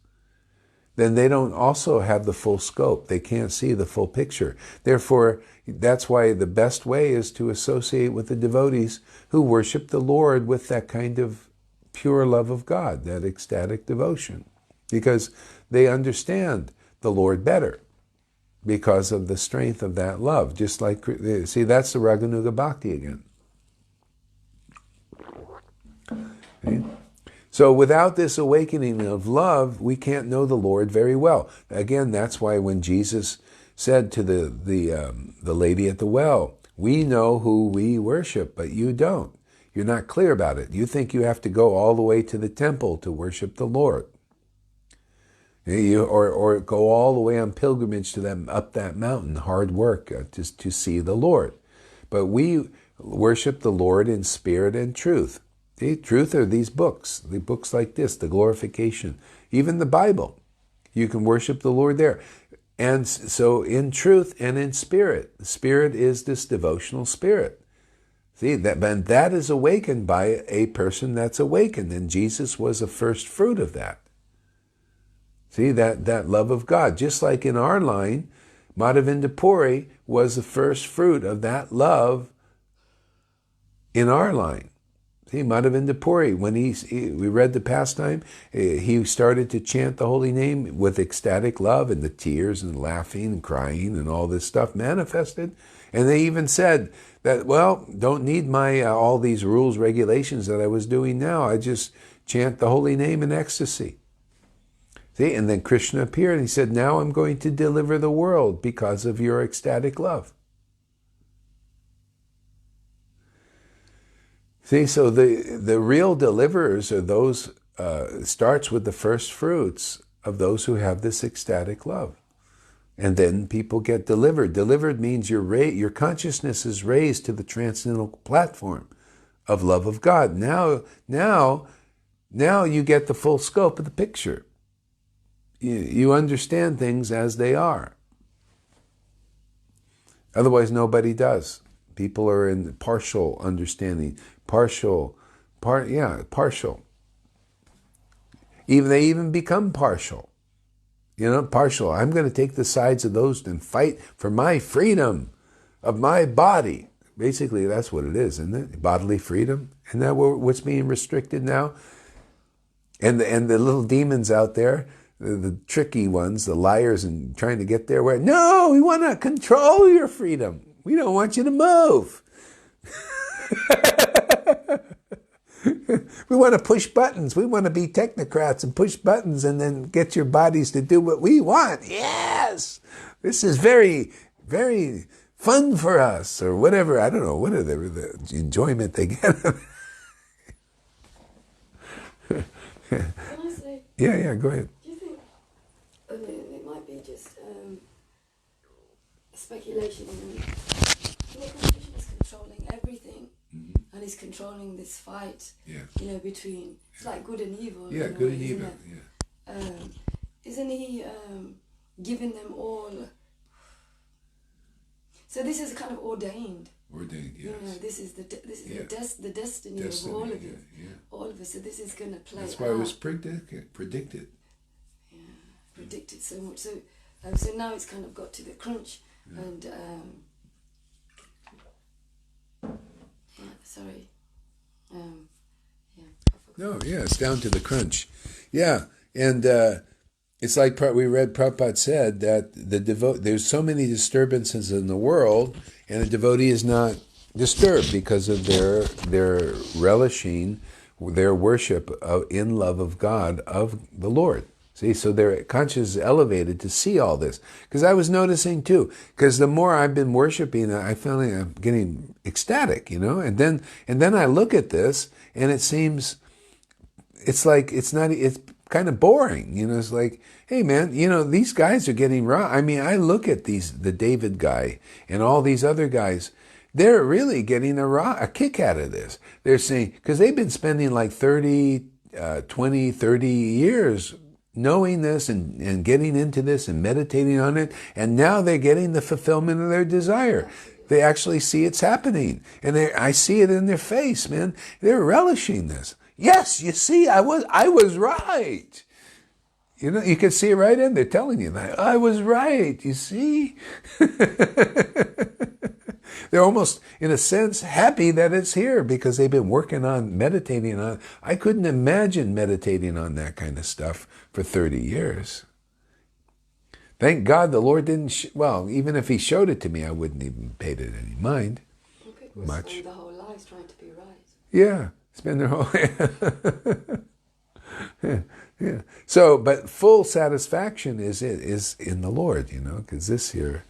then they don't also have the full scope. They can't see the full picture. Therefore, that's why the best way is to associate with the devotees who worship the Lord with that kind of pure love of God, that ecstatic devotion, because they understand the Lord better because of the strength of that love. Just like, see, that's the Raganuga Bhakti again. Okay? So without this awakening of love, we can't know the Lord very well. Again, that's why when Jesus said to the lady at the well, "We know who we worship, but you don't. You're not clear about it. You think you have to go all the way to the temple to worship the Lord. Or go all the way on pilgrimage to them up that mountain, hard work to see the Lord. But we worship the Lord in spirit and truth. The truth are these books, the books like this, the glorification, even the Bible. You can worship the Lord there. And so in truth and in spirit, the spirit is this devotional spirit. See, that is awakened by a person that's awakened, and Jesus was a first fruit of that. See, that love of God. Just like in our line, Madhavinda Puri was the first fruit of that love in our line. See, Madhavinda Puri, when we read the pastime, he started to chant the holy name with ecstatic love, and the tears and laughing and crying and all this stuff manifested. And they even said that, well, don't need my all these rules, regulations that I was doing now. I just chant the holy name in ecstasy. See, and then Krishna appeared and he said, now I'm going to deliver the world because of your ecstatic love. See, so the real deliverers are those, starts with the first fruits of those who have this ecstatic love. And then people get delivered. Delivered means your consciousness is raised to the transcendental platform of love of God. Now you get the full scope of the picture. You understand things as they are. Otherwise, nobody does. People are in partial understanding, partial. They even become partial. Partial. I'm going to take the sides of those and fight for my freedom of my body. Basically, that's what it is, isn't it? Bodily freedom. Isn't that what's being restricted now? And the little demons out there, the tricky ones, the liars, and trying to get there. No, we want to control your freedom. We don't want you to move. We want to push buttons. We want to be technocrats and push buttons and then get your bodies to do what we want. Yes! This is very, very fun for us, or whatever. I don't know, whatever the enjoyment they get. Can I say? Yeah, go ahead. Do you think, it might be just speculation, Krishna is controlling everything, and he's controlling this fight, between, it's like good and evil. Yeah, good and evil, Isn't he giving them all, so this is kind of ordained. Ordained, yes. This is the destiny of all of it. All of it. So this is going to play. That's why it was predicted. Yeah, predicted so much. So now it's kind of got to the crunch, and sorry. It's down to the crunch. Yeah, and it's like we read Prabhupada said that there's so many disturbances in the world, and a devotee is not disturbed because of their relishing, their worship in love of God, of the Lord. See, so their conscience is elevated to see all this. Because I was noticing too, because the more I've been worshiping, I feel like I'm getting ecstatic, and then I look at this and it seems, it's kind of boring, it's like, hey man, these guys are getting raw. I mean, I look at the David guy and all these other guys, they're really getting a kick out of this. They're saying, because they've been spending like 30 years knowing this and getting into this and meditating on it, and now they're getting the fulfillment of their desire. They actually see it's happening, and I see it in their face, man. They're relishing this. Yes, you see, I was right. You can see it right in there telling you that. I was right, you see? They're almost, in a sense, happy that it's here because they've been meditating on it. I couldn't imagine meditating on that kind of stuff for 30 years. Thank God the Lord didn't, even if he showed it to me, I wouldn't even pay it any mind. People much. spend their whole lives trying to be right. Yeah, spend their whole yeah. So, but full satisfaction is in the Lord, because this here,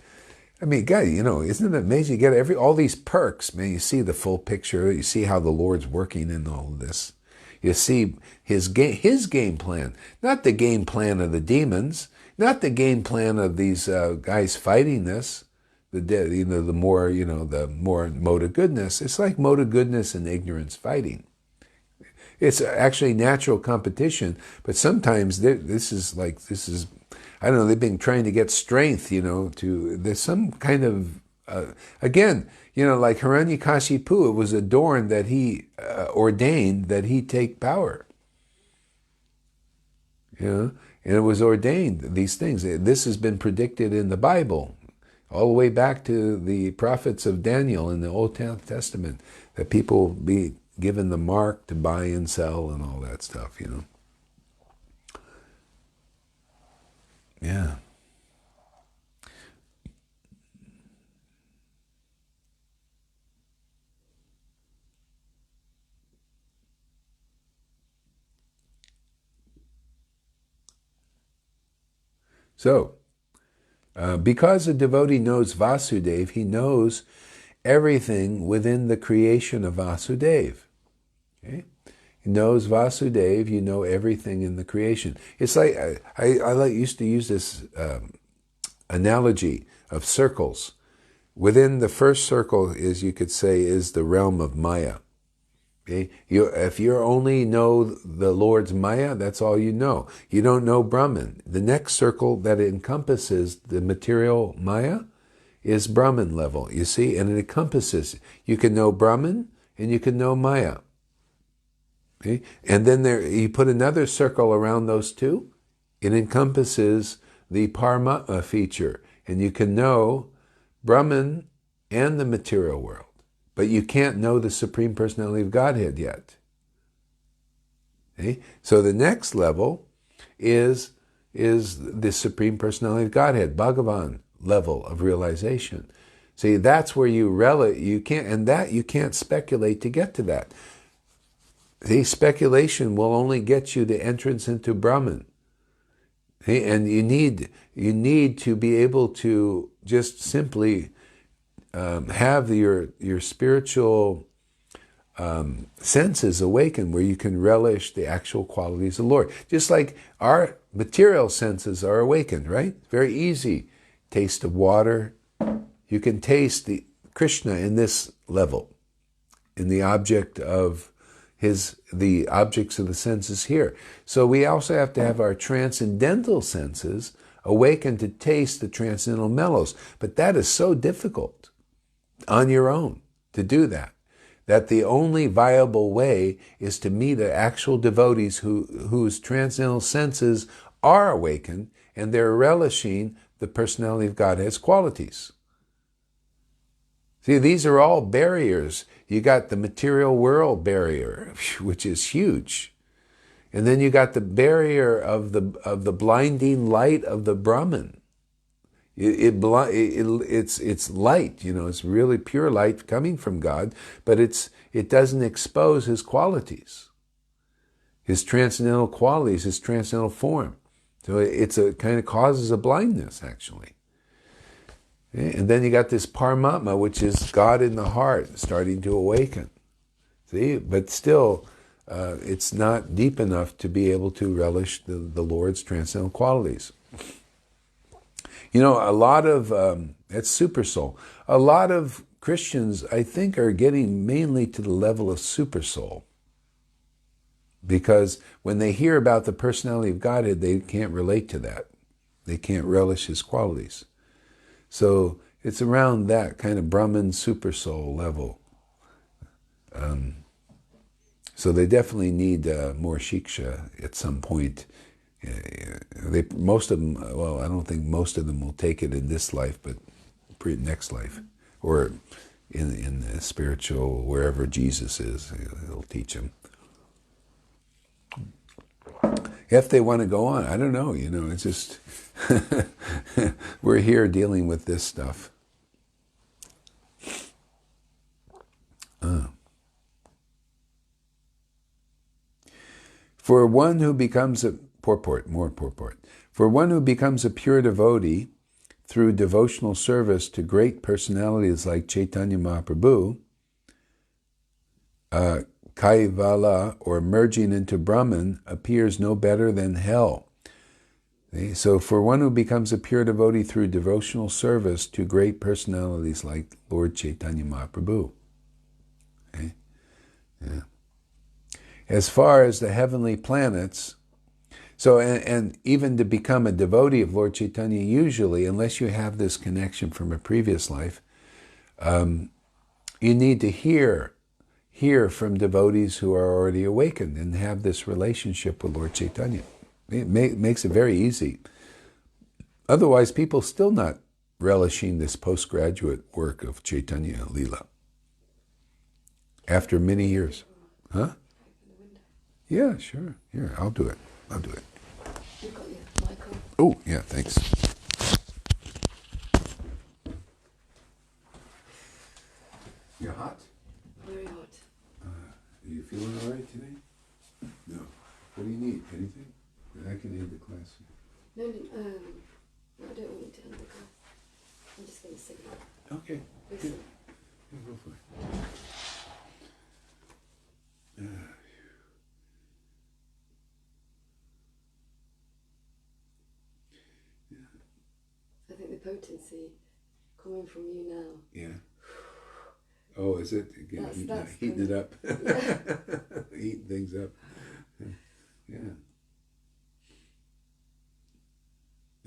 I mean, God, isn't it amazing? You get all these perks, man. You see the full picture. You see how the Lord's working in all of this. You see his game plan, not the game plan of the demons, not the game plan of these guys fighting this. The more mode of goodness. It's like mode of goodness and ignorance fighting. It's actually natural competition, but sometimes this is, I don't know, they've been trying to get strength, there's some kind of, again, like Hiranyakashipu, it was adorned that he ordained that he take power. And it was ordained, these things. This has been predicted in the Bible, all the way back to the prophets of Daniel in the Old Testament, that people be given the mark to buy and sell and all that stuff, Yeah. So, because a devotee knows Vasudeva, he knows everything within the creation of Vasudeva. Okay? He knows Vasudeva, you know everything in the creation. It's like, I used to use this analogy of circles. Within the first circle you could say, is the realm of Maya. Okay? If you only know the Lord's Maya, that's all you know. You don't know Brahman. The next circle that encompasses the material Maya is Brahman level, you see, and it encompasses, you can know Brahman and you can know Maya. Okay? And then you put another circle around those two, it encompasses the Paramatma feature, and you can know Brahman and the material world. But you can't know the Supreme Personality of Godhead yet. Okay? So the next level is the Supreme Personality of Godhead, Bhagavan level of realization. See, that's where you can't speculate to get to that. See, speculation will only get you the entrance into Brahman. Okay? And you need to be able to just simply have your spiritual senses awaken, where you can relish the actual qualities of the Lord. Just like our material senses are awakened, right? Very easy. Taste of water. You can taste the Krishna in this level, in the object of the objects of the senses here. So we also have to have our transcendental senses awakened to taste the transcendental mellows. But that is so difficult on your own to do that the only viable way is to meet actual devotees whose transcendental senses are awakened and they're relishing the personality of Godhead's qualities. See, these are all barriers. You got the material world barrier, which is huge. And then you got the barrier of the blinding light of the Brahman. It's light, it's really pure light coming from God, but it doesn't expose his qualities, his transcendental qualities, his transcendental form. So it kind of causes a blindness, actually. And then you got this Paramatma, which is God in the heart, starting to awaken. See, but still, it's not deep enough to be able to relish the Lord's transcendental qualities. A lot of, it's super soul. A lot of Christians, I think, are getting mainly to the level of super soul. Because when they hear about the personality of Godhead, they can't relate to that. They can't relish his qualities. So it's around that kind of Brahman super soul level. So they definitely need more shiksha at some point. Most of them, well, I don't think most of them will take it in this life, but next life, or in the spiritual, wherever Jesus is, he'll teach them. If they want to go on, I don't know. It's just we're here dealing with this stuff. For one who becomes a more purport. For one who becomes a pure devotee through devotional service to great personalities like Chaitanya Mahaprabhu, Kaivala, or merging into Brahman, appears no better than hell. So for one who becomes a pure devotee through devotional service to great personalities like Lord Chaitanya Mahaprabhu. Okay? Yeah. As far as the heavenly planets, so and even to become a devotee of Lord Chaitanya, usually, unless you have this connection from a previous life, you need to hear from devotees who are already awakened and have this relationship with Lord Chaitanya. It makes it very easy. Otherwise, people still not relishing this postgraduate work of Chaitanya Leela after many years. Huh? Yeah, sure. Here, I'll do it. You've got your mic on. Oh, yeah, thanks. You're hot? Very hot. Are you feeling all right today? No. What do you need? Anything? I can end the class. No, I don't want to end the class. I'm just going to sing it. Okay. Listen. Yeah, go for it. I think the potency coming from you now. Yeah. Oh, is it? Again, heating it up. Yeah. Heating things up. Yeah.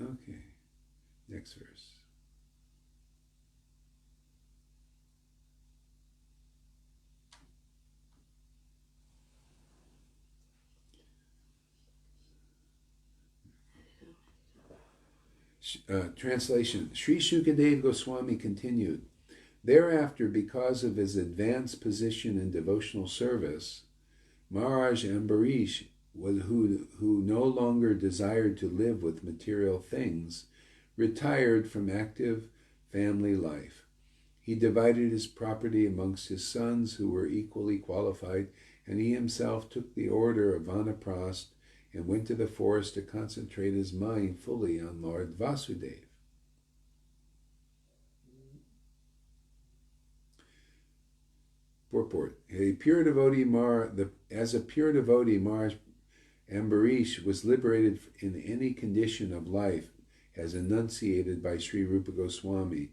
Okay. Next verse. Translation. Sri Shukadev Goswami continued, thereafter, because of his advanced position in devotional service, Maharaj Ambarish, who no longer desired to live with material things, retired from active family life. He divided his property amongst his sons, who were equally qualified, and he himself took the order of Vanaprastha and went to the forest to concentrate his mind fully on Lord Vasudeva. Purport. As a pure devotee, Maharaj Ambarish was liberated in any condition of life, as enunciated by Sri Rupa Goswami,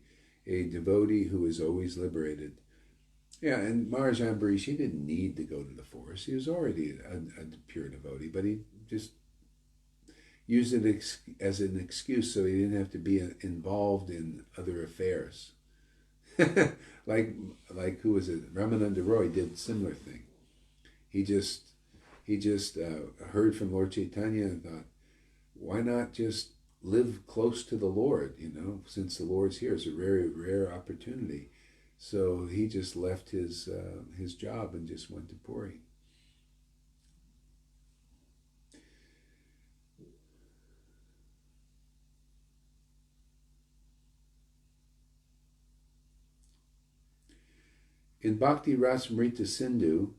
a devotee who is always liberated. Yeah, and Maharaj Ambarish, he didn't need to go to the forest. He was already a pure devotee, but he just used it as an excuse so he didn't have to be involved in other affairs. like who was it? Ramananda Roy did a similar thing. He just heard from Lord Chaitanya and thought, why not just live close to the Lord, since the Lord's here. It's a very rare opportunity. So he just left his job and just went to Puri. In Bhakti Rasamrita Sindhu,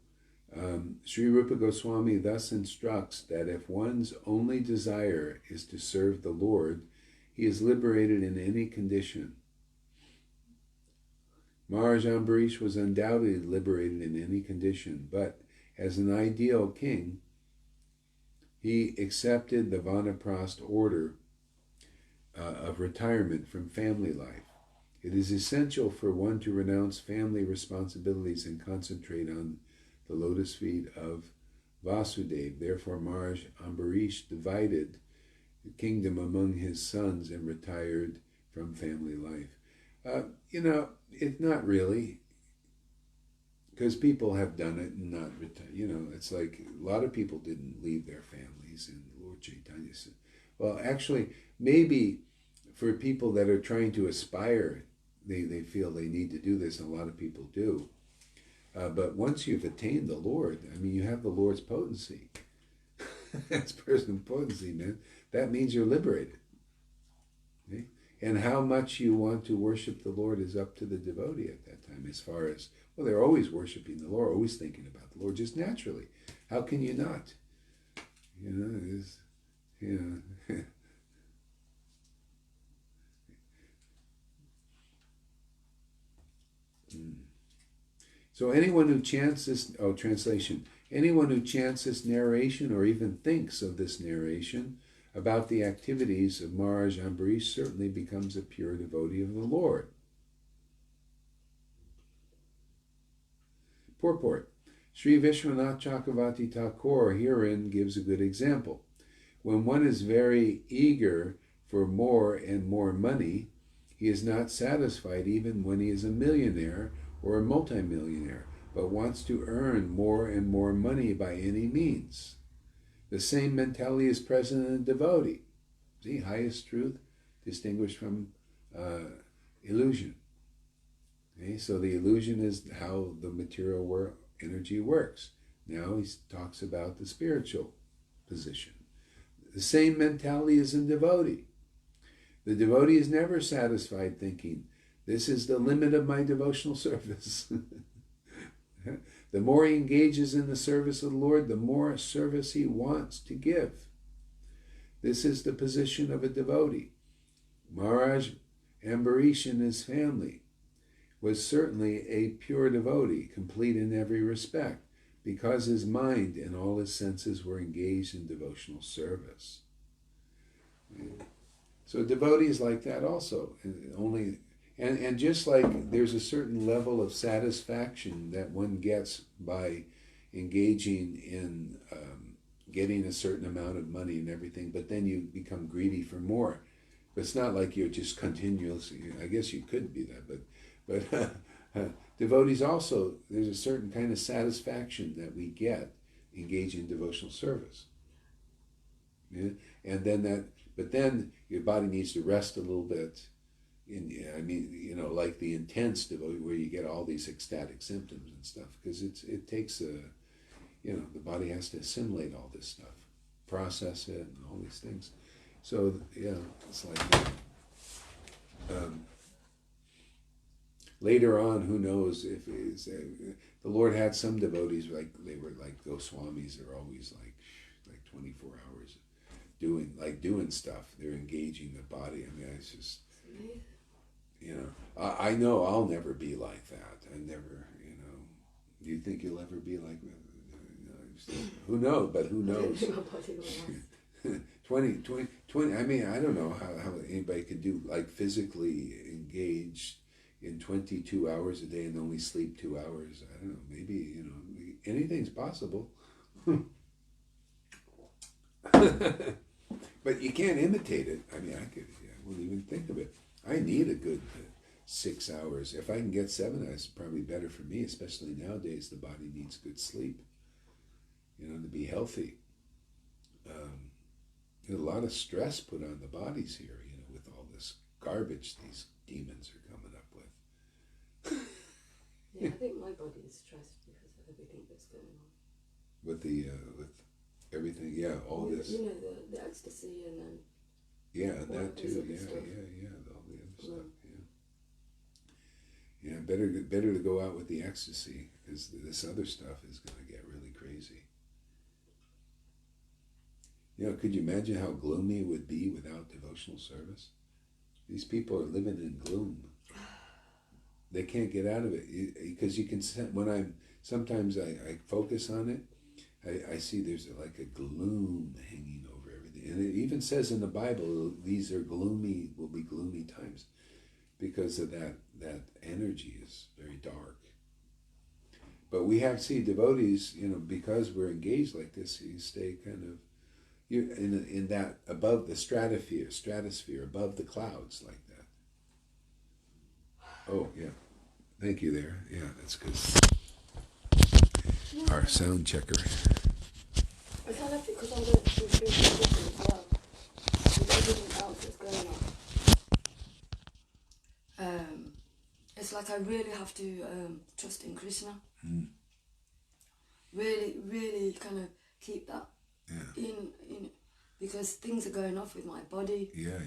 Sri Rupa Goswami thus instructs that if one's only desire is to serve the Lord, he is liberated in any condition. Maharaj Ambarish was undoubtedly liberated in any condition, but as an ideal king, he accepted the Vanaprast order of retirement from family life. It is essential for one to renounce family responsibilities and concentrate on the lotus feet of Vasudeva. Therefore, Maharaj Ambarish divided the kingdom among his sons and retired from family life. It's not really, because people have done it and not retired. It's like a lot of people didn't leave their families, and Lord Chaitanya said, well, actually, maybe for people that are trying to aspire, they feel they need to do this, and a lot of people do. But once you've attained the Lord, you have the Lord's potency. That's personal potency, man. That means you're liberated. Okay? And how much you want to worship the Lord is up to the devotee at that time, as far as, well, they're always worshiping the Lord, always thinking about the Lord, just naturally. How can you not? So anyone who chants this, translation, anyone who chants this narration or even thinks of this narration about the activities of Maharaj Ambarish certainly becomes a pure devotee of the Lord. Purport. Sri Vishwanath Chakravarti Thakur herein gives a good example. When one is very eager for more and more money, he is not satisfied even when he is a millionaire or a multimillionaire, but wants to earn more and more money by any means. The same mentality is present in a devotee. See, highest truth distinguished from illusion. Okay, so the illusion is how the material energy works. Now he talks about the spiritual position. The same mentality is in devotee. The devotee is never satisfied thinking, this is the limit of my devotional service. The more he engages in the service of the Lord, the more service he wants to give. This is the position of a devotee. Maharaj Ambarish and his family was certainly a pure devotee, complete in every respect, because his mind and all his senses were engaged in devotional service. So devotees like that also, and just like there's a certain level of satisfaction that one gets by engaging in getting a certain amount of money and everything, but then you become greedy for more. But it's not like you're just continuously, I guess you could be that, but devotees also, there's a certain kind of satisfaction that we get engaging in devotional service. Yeah? And then but then your body needs to rest a little bit. Like the intense devotee where you get all these ecstatic symptoms and stuff, because it takes the body has to assimilate all this stuff, process it, and all these things. So it's like later on, who knows if the Lord had some devotees like they were like Goswamis. They're always like 24 hours doing stuff. They're engaging the body. It's just. I know I'll never be like that. I never, do you think you'll ever be like that? Who knows, but who knows? 20, I don't know how anybody could do, like, physically engaged in 22 hours a day and only sleep 2 hours. I don't know, maybe, anything's possible. But you can't imitate it. I wouldn't even think of it. I need a good 6 hours. If I can get 7 hours, it's probably better for me, especially nowadays. The body needs good sleep, to be healthy. There's a lot of stress put on the bodies here, with all this garbage these demons are coming up with. Yeah, I think my body is stressed because of everything that's going on. With everything, all this. The ecstasy and then. Yeah, and that too. Yeah, all the other stuff. Yeah, better to go out with the ecstasy, because this other stuff is going to get really crazy. You know, could you imagine how gloomy it would be without devotional service? These people are living in gloom. They can't get out of it, because you can, sometimes I focus on it, I see there's like a gloom hanging over everything. And it even says in the Bible, these are will be gloomy times, because of that energy is very dark. But we have, devotees, because we're engaged like this, you stay kind of, you're in that above the stratosphere, above the clouds like that. Oh, yeah. Thank you there. Yeah, that's good. Our sound checker. I kind of think, because I'm going through spiritual as well, with everything else that's going on. It's like I really have to trust in Krishna. Mm. Really, really kind of keep that in, because things are going off with my body. Yeah.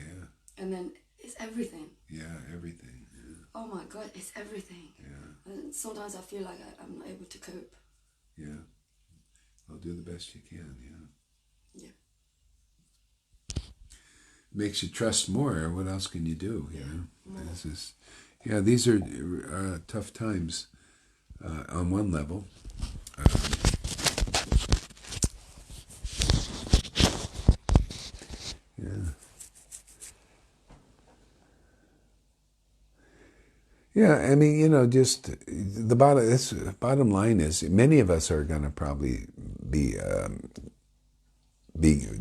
And then it's everything. Yeah, everything. Yeah. Oh my God, it's everything. Yeah. And sometimes I feel like I'm not able to cope. Yeah. Well, do the best you can, yeah. Makes you trust more. What else can you do, This is, these are tough times on one level. Yeah, I mean, just the bottom line is, many of us are going to probably be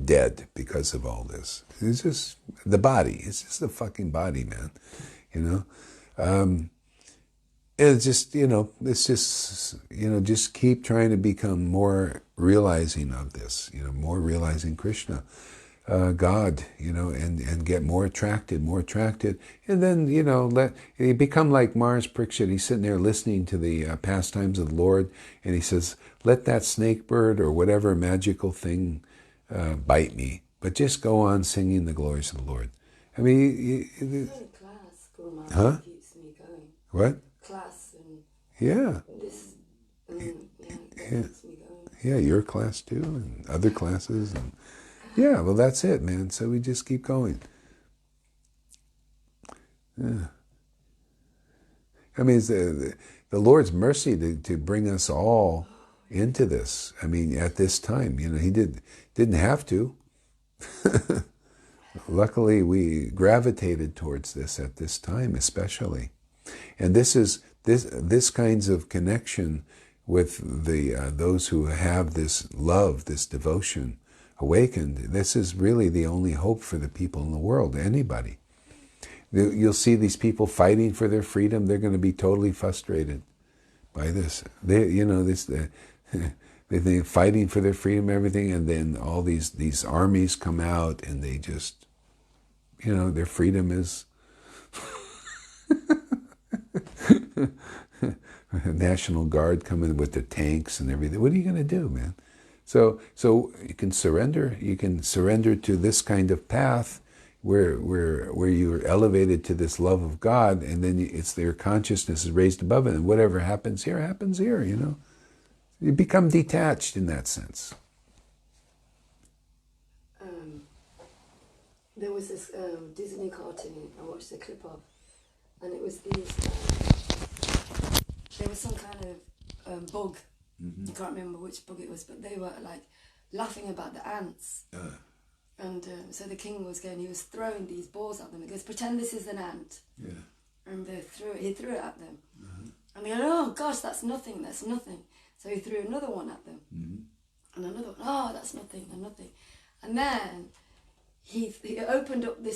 dead because of all this. It's just the body. It's just the fucking body, man. It's just, just keep trying to become more realizing of this, more realizing Krishna. God, and get more attracted, and then, you become like Mars Pariksit. He's sitting there listening to the pastimes of the Lord, and he says, let that snake bird or whatever magical thing bite me, but just go on singing the glories of the Lord. I mean, class, Guru Maharaj keeps me going. What? Class and this, keeps me going. Yeah, your class too, and other classes, and yeah, well, that's it, man. So we just keep going. Yeah. I mean, it's the Lord's mercy to bring us all into this. I mean, at this time, He didn't have to. Luckily, we gravitated towards this at this time, especially. And this kinds of connection with those who have this love, this devotion, awakened. This is really the only hope for the people in the world, anybody. You'll see these people fighting for their freedom. They're going to be totally frustrated by this. They're fighting for their freedom, everything, and then all these armies come out, and they just, their freedom is National Guard coming with the tanks and everything. What are you going to do, man? So you can surrender. You can surrender to this kind of path where you're elevated to this love of God, and then it's their consciousness is raised above it, and whatever happens here, happens here. You become detached in that sense. There was this Disney cartoon I watched a clip of, and it was these. There was some kind of bug. Mm-hmm. I can't remember which bug it was, but they were like laughing about the ants. And so the king was he was throwing these balls at them. He goes, pretend this is an ant. Yeah. And he threw it at them. Mm-hmm. And they go, oh gosh, that's nothing. So he threw another one at them. Mm-hmm. And another one, oh, that's nothing, and nothing. And then he opened up this